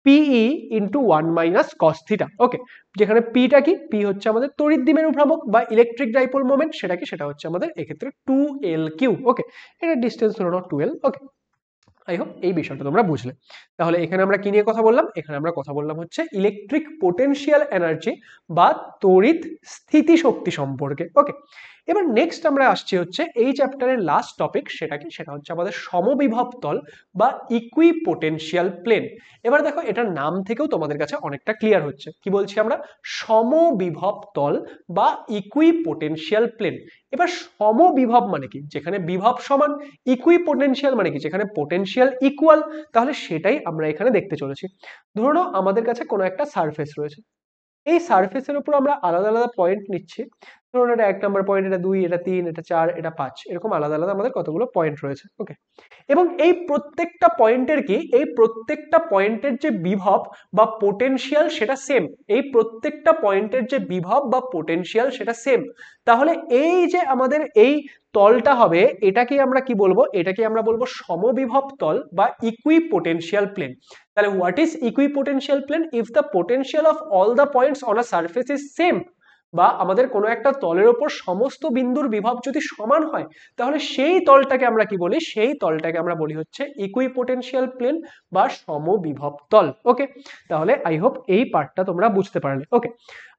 PE ইন্টু 1 - cos থিটা। ওকে, যেখানে পিটা কি? পি হচ্ছে আমাদের তড়িৎ দ্বিমেরু ভ্রামক বা ইলেকট্রিক ডাইপোল মোমেন্ট। সেটা কি? সেটা হচ্ছে আমাদের এক্ষেত্রে 2L কিউ। ওকে, এটা ডিস্টেন্স ধরে নাও 2L। ওকে, আই হোপ এই বিষয়টা তোমরা বুঝলে। তাহলে এখানে আমরা কি নিয়ে কথা বললাম? এখানে আমরা কথা বললাম হচ্ছে ইলেকট্রিক পোটেনশিয়াল এনার্জি বা তড়িৎ স্থিতিশক্তি সম্পর্কে। ওকে, এবার নেক্সট আমরা আসছি হচ্ছে এই চ্যাপ্টারের লাস্ট টপিক, সেটা কি? সেটা হচ্ছে আমাদের সমবিভব তল বা ইকুইপোটেনশিয়াল প্লেন। এবার দেখো, এটার নাম থেকেও তোমাদের কাছে অনেকটা ক্লিয়ার হচ্ছে। কি বলছি আমরা? সমবিভব তল বা ইকুইপোটেনশিয়াল প্লেন। এবার সমবিভব মানে কি? যেখানে বিভব সমান। ইকুইপোটেনশিয়াল মানে কি? যেখানে পোটেনশিয়াল ইকুয়াল। তাহলে সেটাই আমরা এখানে দেখতে চলেছি। ধরো নাও আমাদের কাছে কোনো একটা সারফেস রয়েছে, এই সারফেসের উপর আমরা আলাদা আলাদা পয়েন্ট নিচ্ছি। ধরুন এটা 1 নম্বর পয়েন্ট, এটা 2, এটা 3, এটা 4, এটা 5, এরকম আলাদা আলাদা আমাদের কতগুলো পয়েন্ট রয়েছে। ওকে, এবং এই প্রত্যেকটা পয়েন্টের কি? এই প্রত্যেকটা পয়েন্টের যে বিভব বা পোটেনশিয়াল সেটা সেম। এই প্রত্যেকটা পয়েন্টের যে বিভব বা পোটেনশিয়াল সেটা সেম। তাহলে এই যে আমাদের এই তলটা হবে, এটাকে আমরা কি বলবো? এটাকে আমরা বলবো সমবিভব তল বা ইকুইপোটেনশিয়াল প্লেন। তাহলে what is equipotential plane? If the potential of all the points on a surface is same, বা আমাদের কোনো একটা তলের ওপর সমস্ত বিন্দুর বিভব যদি সমান হয়, তাহলে সেই তলটাকে আমরা কি বলি? সেই তলটাকে আমরা বলি হচ্ছে ইকুইপোটেনশিয়াল প্লেন বা সমবিভব তল। ওকে, তাহলে আই হোপ এই পার্টটা তোমরা বুঝতে পারলে। ওকে,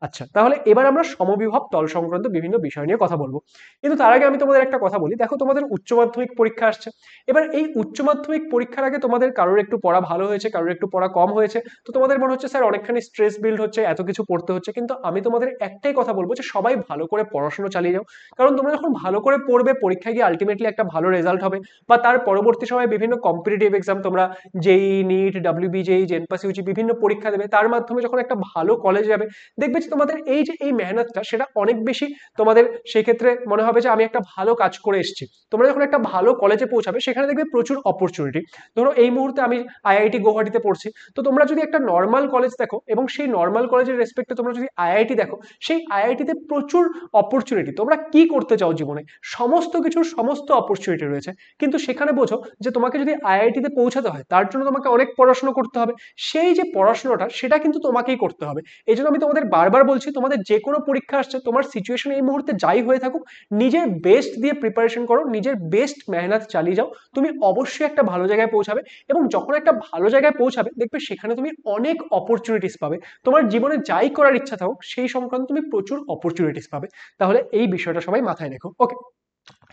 আচ্ছা, তাহলে এবার আমরা সমবিভব তল সংক্রান্ত বিভিন্ন বিষয় নিয়ে কথা বলবো। কিন্তু তার আগে আমি তোমাদের একটা কথা বলি। দেখো, তোমাদের উচ্চ মাধ্যমিক পরীক্ষা আসছে। এবার এই উচ্চ মাধ্যমিক পরীক্ষার আগে তোমাদের কারোর একটু পড়া ভালো হয়েছে, কারোর একটু পড়া কম হয়েছে, তো তোমাদের মনে হচ্ছে স্যার অনেকখানি স্ট্রেস বিল্ড হচ্ছে, এত কিছু পড়তে হচ্ছে। কিন্তু আমি তোমাদের একটাই কথা বলবো যে সবাই ভালো করে পড়াশোনা চালিয়ে যাও। কারণ তোমরা যখন ভালো করে পড়বে, পরীক্ষায় গিয়ে আলটিমেটলি একটা ভালো রেজাল্ট হবে। বা তার পরবর্তী সময়ে বিভিন্ন কম্পিটিটিভ এক্সাম, তোমরা জেই, নিট, ডাব্লিউবিজেই, জেনপাস, ইউজি বিভিন্ন পরীক্ষা দেবে, তার মাধ্যমে যখন একটা ভালো কলেজে যাবে, দেখবে যে তোমাদের এই যে এই মেহনতটা, সেটা অনেক বেশি তোমাদের সেই ক্ষেত্রে মনে হবে যে আমি একটা ভালো কাজ করে এসেছি। তোমরা যখন একটা ভালো কলেজে পৌঁছাবে, সেখানে দেখবে প্রচুর অপরচুনিটি। ধরো এই মুহূর্তে আমি আইআইটি গুয়াহাটিতে পড়ছি, তো তোমরা যদি একটা নর্মাল কলেজ দেখো এবং সেই নর্মাল কলেজের রেসপেক্টে তোমরা যদি আইআইটি দেখো, সেই আইআইটিতে প্রচুর অপরচুনিটি। তোমরা কি করতে চাও জীবনে, সমস্ত কিছুর সমস্ত অপরচুনিটি রয়েছে। কিন্তু সেখানে বোঝো যে তোমাকে যদি আইআইটিতে পৌঁছাতে হয়, তার জন্য তোমাকে অনেক পড়াশোনা করতে হবে। সেই যে পড়াশোনাটা, সেটা কিন্তু তোমাকেই করতে হবে। এই জন্য আমি তোমাদের বারবার বলছি, তোমাদের যে কোনো পরীক্ষা আসছে, তোমার সিচুয়েশন এই মুহূর্তে যাই হয়ে থাকুক, নিজের বেস্ট দিয়ে প্রিপারেশন করো, নিজের বেস্ট মেহনত চালিয়ে যাও। তুমি অবশ্যই একটা ভালো জায়গায় পৌঁছাবে। এবং যখন একটা ভালো জায়গায় পৌঁছাবে, দেখবে সেখানে তুমি অনেক অপরচুনিটিস পাবে। তোমার জীবনে যাই করার ইচ্ছা থাকুক, সেই সংক্রান্ত তুমি প্রচুর অপরচুনিটিস পাবে। তাহলে এই বিষয়টা সবাই মাথায় রেখো। ওকে,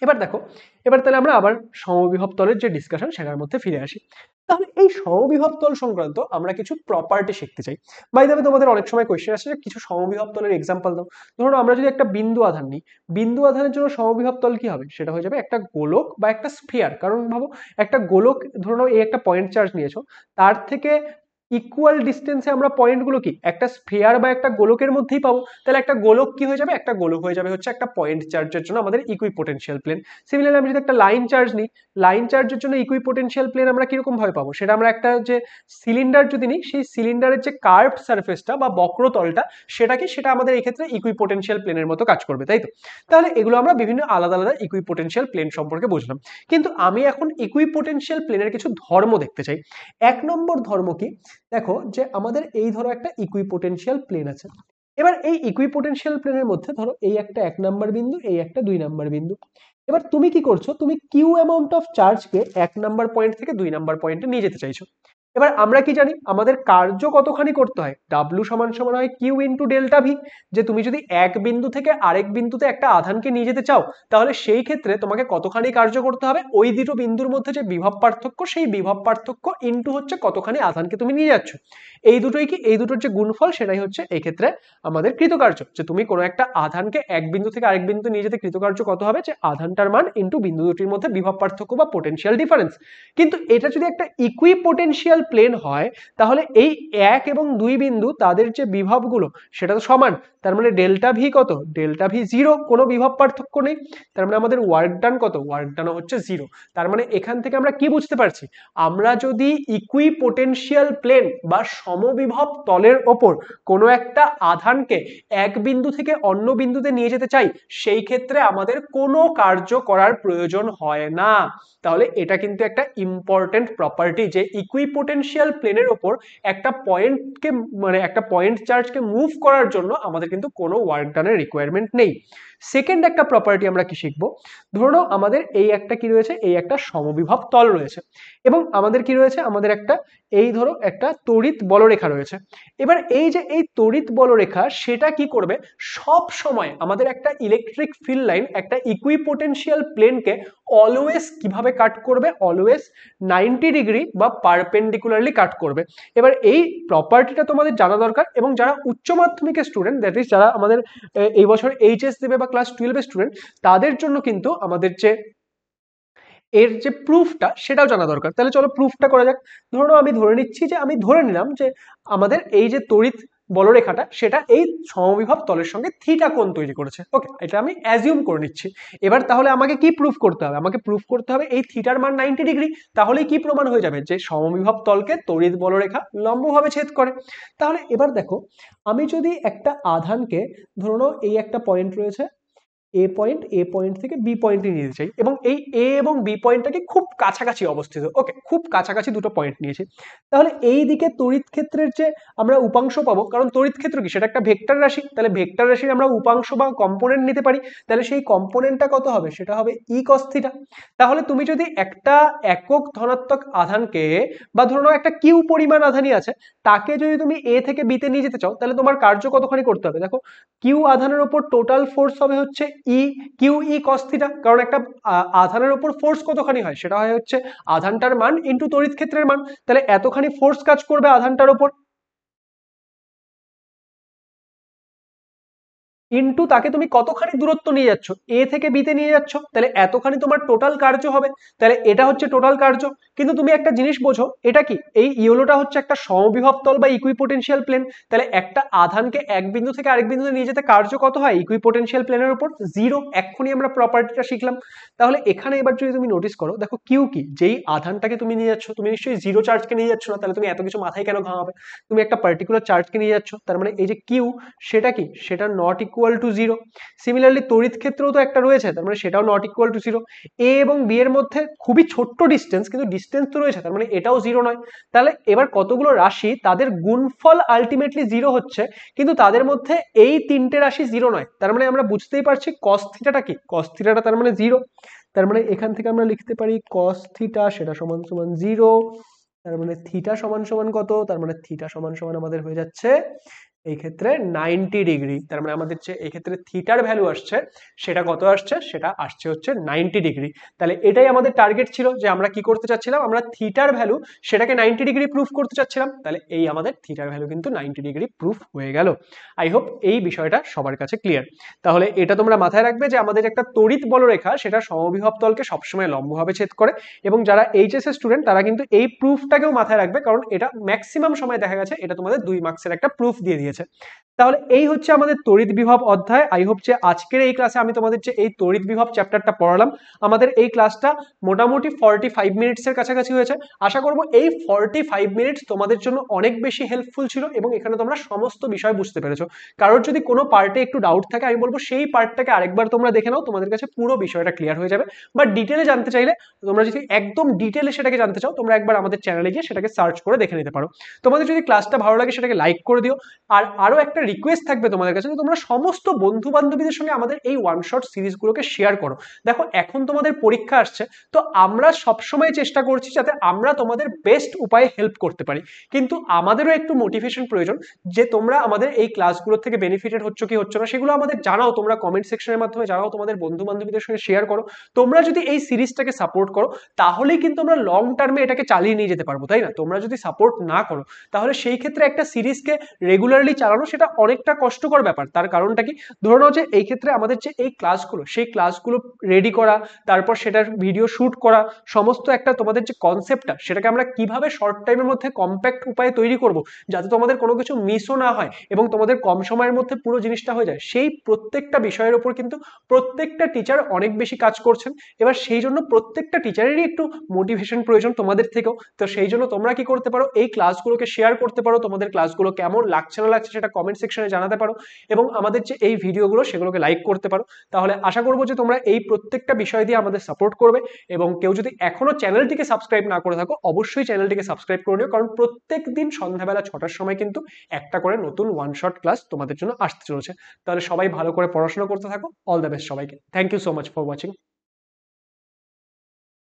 এবার দেখো, এবার তাহলে আমরা আবার সমবিভব তলের যে ডিসকাশন, সেটার মধ্যে ফিরে আসি। তাহলে এই সমবিভব তল সংক্রান্ত আমরা কিছু প্রপার্টি শিখতে চাই। বাই দ্য ওয়ে, তোমাদের অনেক সময় কোয়েশ্চেন আসে যে কিছু সমবিভব তলের এক্সাম্পল দাও। ধরুন আমরা যদি একটা বিন্দু আধান নিই, বিন্দু আধানের জন্য সমবিভব তল কি হবে? সেটা হয়ে যাবে একটা গোলক বা একটা স্ফিয়ার। কারণ ভাবো একটা গোলক, ধরুন এই একটা পয়েন্ট চার্জ নিয়েছো, তার থেকে ইকুয়াল ডিস্টেন্সে আমরা পয়েন্টগুলো কি একটা স্ফিয়ার বা একটা গোলকের মধ্যেই পাবো। তাহলে একটা গোলক কি হয়ে যাবে? একটা গোলক হয়ে যাবে হচ্ছে একটা পয়েন্ট চার্জের জন্য আমাদের ইকুইপোটেনশিয়াল প্লেন। সিমিলারলি আমি যদি একটা লাইন চার্জ নিই, লাইন চার্জের জন্য ইকুইপোটেনশিয়াল প্লেন আমরা কিরকম ভাবে পাবো? সেটা আমরা একটা যে সিলিন্ডার যদি নিই, সেই সিলিন্ডারের যে কার্ভ সারফেসটা বা বক্রতলটা, সেটা আমাদের এই ক্ষেত্রে ইকুইপোটেনশিয়াল প্লেনের মতো কাজ করবে, তাই তো? তাহলে এগুলো আমরা বিভিন্ন আলাদা আলাদা ইকুইপোটেনশিয়াল প্লেন সম্পর্কে বুঝলাম। কিন্তু আমি এখন ইকুইপোটেনশিয়াল প্লেনের কিছু ধর্ম দেখতে চাই। এক নম্বর ধর্ম কি? দেখো যে আমাদের এই ধরো একটা ইকুইপোটেনশিয়াল প্লেন আছে। এবার এই ইকুইপোটেনশিয়াল প্লেনের মধ্যে ধরো এই একটা 1 নাম্বার বিন্দু, এই একটা 2 নাম্বার বিন্দু। এবার তুমি কি করছো? তুমি কিউ অ্যামাউন্ট অফ চার্জকে 1 নাম্বার পয়েন্ট থেকে 2 নাম্বার পয়েন্টে নিয়ে যেতে চাইছো। এবার আমরা কি জানি আমাদের কার্য কতখানি করতে হয়? ডাব্লু সমান সমান হয় কিউ ইন্টু ডেল্টা ভি। যে তুমি যদি এক বিন্দু থেকে আরেক বিন্দুতে একটা আধানকে নিয়ে যেতে চাও, তাহলে সেই ক্ষেত্রে তোমাকে কতখানি কার্য করতে হবে? ওই দুটো বিন্দুর মধ্যে যে বিভব পার্থক্য, সেই বিভব পার্থক্য ইন্টু হচ্ছে কতখানি আধানকে তুমি নিয়ে যাচ্ছ। এই দুটোই কি, এই দুটোর যে গুণফল, সেটাই হচ্ছে এই ক্ষেত্রে আমাদের কৃতকার্য। যে তুমি কোনো একটা আধানকে এক বিন্দু থেকে আরেক বিন্দুতে নিয়ে যেতে কৃতকার্য কত হবে? যে আধানটার মান ইন্টু বিন্দু দুটির মধ্যে বিভব পার্থক্য বা পোটেনশিয়াল ডিফারেন্স। কিন্তু এটা যদি একটা ইকুইপোটেনশিয়াল প্লেন হয়, তাহলে এই 1 এবং 2 বিন্দু তাদের যে বিভবগুলো সেটা তো সমান। তার মানে ডেল্টা ভি কত? ডেল্টা ভি 0, কোনো বিভব পার্থক্য নেই। তার মানে আমাদের ওয়ার্ক ডান কত? ওয়ার্ক ডানও হচ্ছে 0। তার মানে এখান থেকে আমরা কি বুঝতে পারছি? আমরা যদি ইকুইপোটেনশিয়াল প্লেন বা সমবিভব তলের ওপর কোনো একটা আধানকে এক বিন্দু থেকে অন্য বিন্দুতে নিয়ে যেতে চাই, সেই ক্ষেত্রে আমাদের কোনো কার্য করার প্রয়োজন হয় না। তাহলে এটা কিন্তু একটা ইম্পর্টেন্ট প্রপার্টি যে ইকুইপোটেনশিয়াল প্লেনের ওপর একটা পয়েন্টকে, মানে একটা পয়েন্ট চার্জকে মুভ করার জন্য আমাদের কিন্তু কোনো ওয়ার্ক ডানের রিকোয়ারমেন্ট নেই। সেকেন্ড একটা প্রপার্টি আমরা কি শিখবো? ধরো আমাদের এই একটা কি রয়েছে? এই একটা সমবিভব তল রয়েছে এবং আমাদের কি রয়েছে? আমাদের একটা এই ধরো একটা তড়িৎ বলরেখা রয়েছে। এবার এই যে এই তড়িৎ বলরেখা, সেটা কি করবে? সব সময় আমাদের একটা ইলেকট্রিক ফিল্ড লাইন একটা ইকুইপোটেনশিয়াল প্লেনকে অলওয়েজ কিভাবে কাট করবে? অলওয়েজ 90 ডিগ্রি বা পারপেন্ডিকুলারলি কাট করবে। এবার এই প্রপার্টিটা তোমাদের জানা দরকার, এবং যারা উচ্চ মাধ্যমিকের স্টুডেন্ট, দ্যাট ইজ যারা আমাদের এই বছর এইচএস দেবে বা ক্লাস 12 এর স্টুডেন্ট, তাদের জন্য কিন্তু আমাদের যে এর যে প্রুফটা, সেটাও জানা দরকার। তাহলে চলো প্রুফটা করা যাক। ধরো আমি ধরে নিচ্ছি যে, আমি ধরে নিলাম যে আমাদের এই যে তড়িৎ বলরেখাটা, সেটা এই সমবিভব তলের সঙ্গে থিটা কোণ তৈরি করেছে। ওকে, এটা আমি অ্যাজিউম করে নিচ্ছি। এবার তাহলে আমাকে কি প্রুফ করতে হবে? আমাকে প্রুফ করতে হবে এই থিটার মান 90 ডিগ্রি। তাহলেই কি প্রমাণ হয়ে যাবে? যে সমবিভব তলকে তড়িৎ বলরেখা লম্বভাবে ছেদ করে। তাহলে এবার দেখো, আমি যদি একটা আধানকে, ধরো নাও এই একটা পয়েন্ট রয়েছে, এ পয়েন্ট থেকে বি পয়েন্টে নিতে চাই, এবং এই এ এবং বি পয়েন্টটাকে খুব কাছাকাছি অবস্থিত। ওকে, খুব কাছাকাছি দুটো পয়েন্ট নিয়েছি। তাহলে এই দিকে তড়িৎ ক্ষেত্রের যে আমরা উপাংশ পাবো, কারণ তড়িৎ ক্ষেত্র কি? সেটা একটা ভেক্টর রাশি। তাহলে ভেক্টর রাশির আমরা উপাংশ বা কম্পোনেন্ট নিতে পারি। তাহলে সেই কম্পোনেন্টটা কত হবে? সেটা হবে ই কস থিটা। তাহলে তুমি যদি একটা একক ধনাত্মক আধানকে, বা ধরো একটা কিউ পরিমাণ আধানই আছে, তাকে যদি তুমি এ থেকে বিতে নিয়ে যেতে চাও, তাহলে তোমার কার্য কতখানি করতে হবে? দেখো, কিউ আধানের উপর টোটাল ফোর্স হবে হচ্ছে ই, কিউ ই কস থিটা। কারণ একটা আধানের উপর ফোর্স কতখানি হয়? সেটা হয় হচ্ছে আধানটার মান ইন্টু তড়িৎ ক্ষেত্রের মান। তাহলে এতখানি ফোর্স কাজ করবে আধানটার উপর, ইনটু তাকে তুমি কতখানি দূরত্ব নিয়ে যাচ্ছ? এ থেকে বিতে নিয়ে যাচ্ছ, তাহলে এতখানি তোমার টোটাল কার্য হবে। তাহলে এটা হচ্ছে টোটাল কার্য। কিন্তু তুমি একটা জিনিস বোঝো, এটা কি? এই ইয়েলোটা হচ্ছে একটা সমবিভব তল বা ইকুইপোটেনশিয়াল প্লেন। তাহলে একটা আধানকে এক বিন্দু থেকে আরেক বিন্দুতে নিয়ে যেতে কার্য কত হয় ইকুইপোটেনশিয়াল প্লেনের উপর? 0। এক্ষুনি আমরা প্রপার্টিটা শিখলাম। তাহলে এখানে এবার যদি তুমি নোটিস করো, দেখো কিউ কি? যেই আধানটাকে তুমি নিয়ে যাচ্ছ, তুমি নিশ্চয়ই জিরো চার্জকে নিয়ে যাচ্ছ না, তাহলে তুমি এত কিছু মাথায় কেন ঘামাবে? তুমি একটা পার্টিকুলার চার্জকে নিয়ে যাচ্ছ। তার মানে এই যে কিউ, সেটা কি? সেটা নট ইকুয়াল টু 0। সিমিলারলি তড়িৎ ক্ষেত্রেও তো একটা রয়েছে, তার মানে সেটাও নট ইকুয়াল টু 0। এ এবং বি এর মধ্যে খুবই ছোট্ট ডিস্টেন্স, কিন্তু ডিস্টেন্স তো রয়েছে, তার মানে এটাও 0 নয়। তাহলে এবার কতগুলো রাশি, তাদের গুণফল আলটিমেটলি 0 হচ্ছে, কিন্তু তাদের মধ্যে এই তিনটে রাশি 0 নয়। তার মানে আমরা বুঝতেই পারছি কস থিটাটা কি? কস থিটাটা তার মানে 0। তার মানে এখান থেকে আমরা লিখতে পারি কস থিটা সেটা সমান সমান 0। তার মানে থিটা সমান সমান কত? তার মানে থিটা সমান সমান আমাদের হয়ে যাচ্ছে এই ক্ষেত্রে 90 ডিগ্রি। তার মানে আমাদের যে এই ক্ষেত্রে থিটার ভ্যালু আসছে সেটা কত আসছে, সেটা আসছে হচ্ছে 90 ডিগ্রি। তাহলে এটাই আমাদের টার্গেট ছিল যে আমরা কি করতে চাচ্ছিলাম, আমরা থিটার ভ্যালু সেটাকে 90 ডিগ্রি প্রুফ করতে চাচ্ছিলাম। তাহলে এই আমাদের থিটার ভ্যালু কিন্তু 90 ডিগ্রি প্রুফ হয়ে গেল। আই হোপ এই বিষয়টা সবার কাছে ক্লিয়ার। তাহলে এটা তোমরা মাথায় রাখবে যে আমাদের একটা তড়িৎ বলরেখা সেটা সমবিভব তলকে সবসময় লম্বভাবে ছেদ করে, এবং যারা এইচএস এর স্টুডেন্ট তারা কিন্তু এই প্রুফটাকেও মাথায় রাখবে, কারণ এটা ম্যাক্সিমাম সময় দেখা গেছে এটা তোমাদের 2 মার্কসের একটা প্রুফ দিয়ে দিয়েছে। তাহলে এই হচ্ছে আমাদের তড়িৎ বিভব অধ্যায়। আই হোপ যে আজকের এই ক্লাসে আমি তোমাদের যে এই তড়িৎ বিভব চ্যাপ্টারটা পড়ালাম, আমাদের এই ক্লাসটা মোটামুটি 45 মিনিটসের কাছাকাছি হয়েছে। আশা করব এই 45 মিনিটস তোমাদের জন্য অনেক বেশি হেল্পফুল ছিল এবং এখানে তোমরা সমস্ত বিষয় বুঝতে পেরেছো। কারোর যদি কোনো পার্টে একটু ডাউট থাকে আমি বলবো সেই পার্টটাকে আরেকবার তোমরা দেখে নাও, তোমাদের কাছে পুরো বিষয়টা ক্লিয়ার হয়ে যাবে। বা ডিটেলে জানতে চাইলে, তোমরা যদি একদম ডিটেলে সেটাকে জানতে চাও, তোমরা একবার আমাদের চ্যানেলে গিয়ে সেটাকে সার্চ করে দেখে নিতে পারো। তোমাদের যদি ক্লাসটা ভালো লাগে সেটাকে লাইক করে দিও। আর আরো একটা রিকোয়েস্ট থাকবে তোমাদের কাছে, তোমরা সমস্ত বন্ধু বান্ধবীদের সঙ্গে আমাদের এই ওয়ান শট সিরিজগুলোকে শেয়ার করো। দেখো এখন তোমাদের পরীক্ষা আসছে, তো আমরা সবসময় চেষ্টা করছি যাতে আমরা তোমাদের বেস্ট উপায়ে হেল্প করতে পারি, কিন্তু আমাদেরও একটু মোটিভেশন প্রয়োজন যে তোমরা আমাদের এই ক্লাসগুলো থেকে বেনিফিটেড হচ্ছ কি হচ্ছ না সেগুলো আমাদের জানাও। তোমরা কমেন্ট সেকশনের মাধ্যমে জানাও, তোমাদের বন্ধু বান্ধবীদের সঙ্গে শেয়ার করো। তোমরা যদি এই সিরিজটাকে সাপোর্ট করো তাহলেই কিন্তু আমরা লং টার্মে এটাকে চালিয়ে নিয়ে যেতে পারবো, তাই না? তোমরা যদি সাপোর্ট না করো তাহলে সেই ক্ষেত্রে একটা সিরিজকে রেগুলারলি চালানো সেটা অনেকটা কষ্টকর ব্যাপার। তার কারণটা কি, ধরে নাও যে এই ক্ষেত্রে আমাদের যে এই ক্লাসগুলো সেই ক্লাসগুলো রেডি করা, তারপর সেটার ভিডিও শুট করা, সমস্ত একটা তোমাদের যে কনসেপ্টটা সেটাকে আমরা কিভাবে শর্ট টাইমের মধ্যে কম্প্যাক্ট উপায়ে তৈরি করব যাতে তোমাদের কোনো কিছু মিসও না হয় এবং তোমাদের কম সময়ের মধ্যে পুরো জিনিসটা হয়ে যায়, সেই প্রত্যেকটা বিষয়ের উপর কিন্তু প্রত্যেকটা টিচার অনেক বেশি কাজ করছেন। এবার সেই জন্য প্রত্যেকটা টিচারেরই একটু মোটিভেশন প্রয়োজন তোমাদের থেকেও। তো সেই জন্য তোমরা কি করতে পারো, এই ক্লাসগুলোকে শেয়ার করতে পারো, তোমাদের ক্লাসগুলো কেমন লাগছে না লাগছে সেটা কমেন্ট সেকশনে জানাতে পারো, এবং আমাদের যে এই ভিডিওগুলো সেগুলোকে লাইক করতে পারো। তাহলে আশা করবো যে তোমরা এই প্রত্যেকটা বিষয় দিয়ে আমাদের সাপোর্ট করবে। এবং কেউ যদি এখনো চ্যানেলটিকে সাবস্ক্রাইব না করে থাকো অবশ্যই চ্যানেলটিকে সাবস্ক্রাইব করে নিও, কারণ প্রত্যেক দিন সন্ধ্যাবেলা 6টার সময় কিন্তু একটা করে নতুন ওয়ান শট ক্লাস তোমাদের জন্য আসতে চলেছে। তাহলে সবাই ভালো করে পড়াশোনা করতে থাকো। অল দ্য বেস্ট সবাইকে। Thank you so much for watching.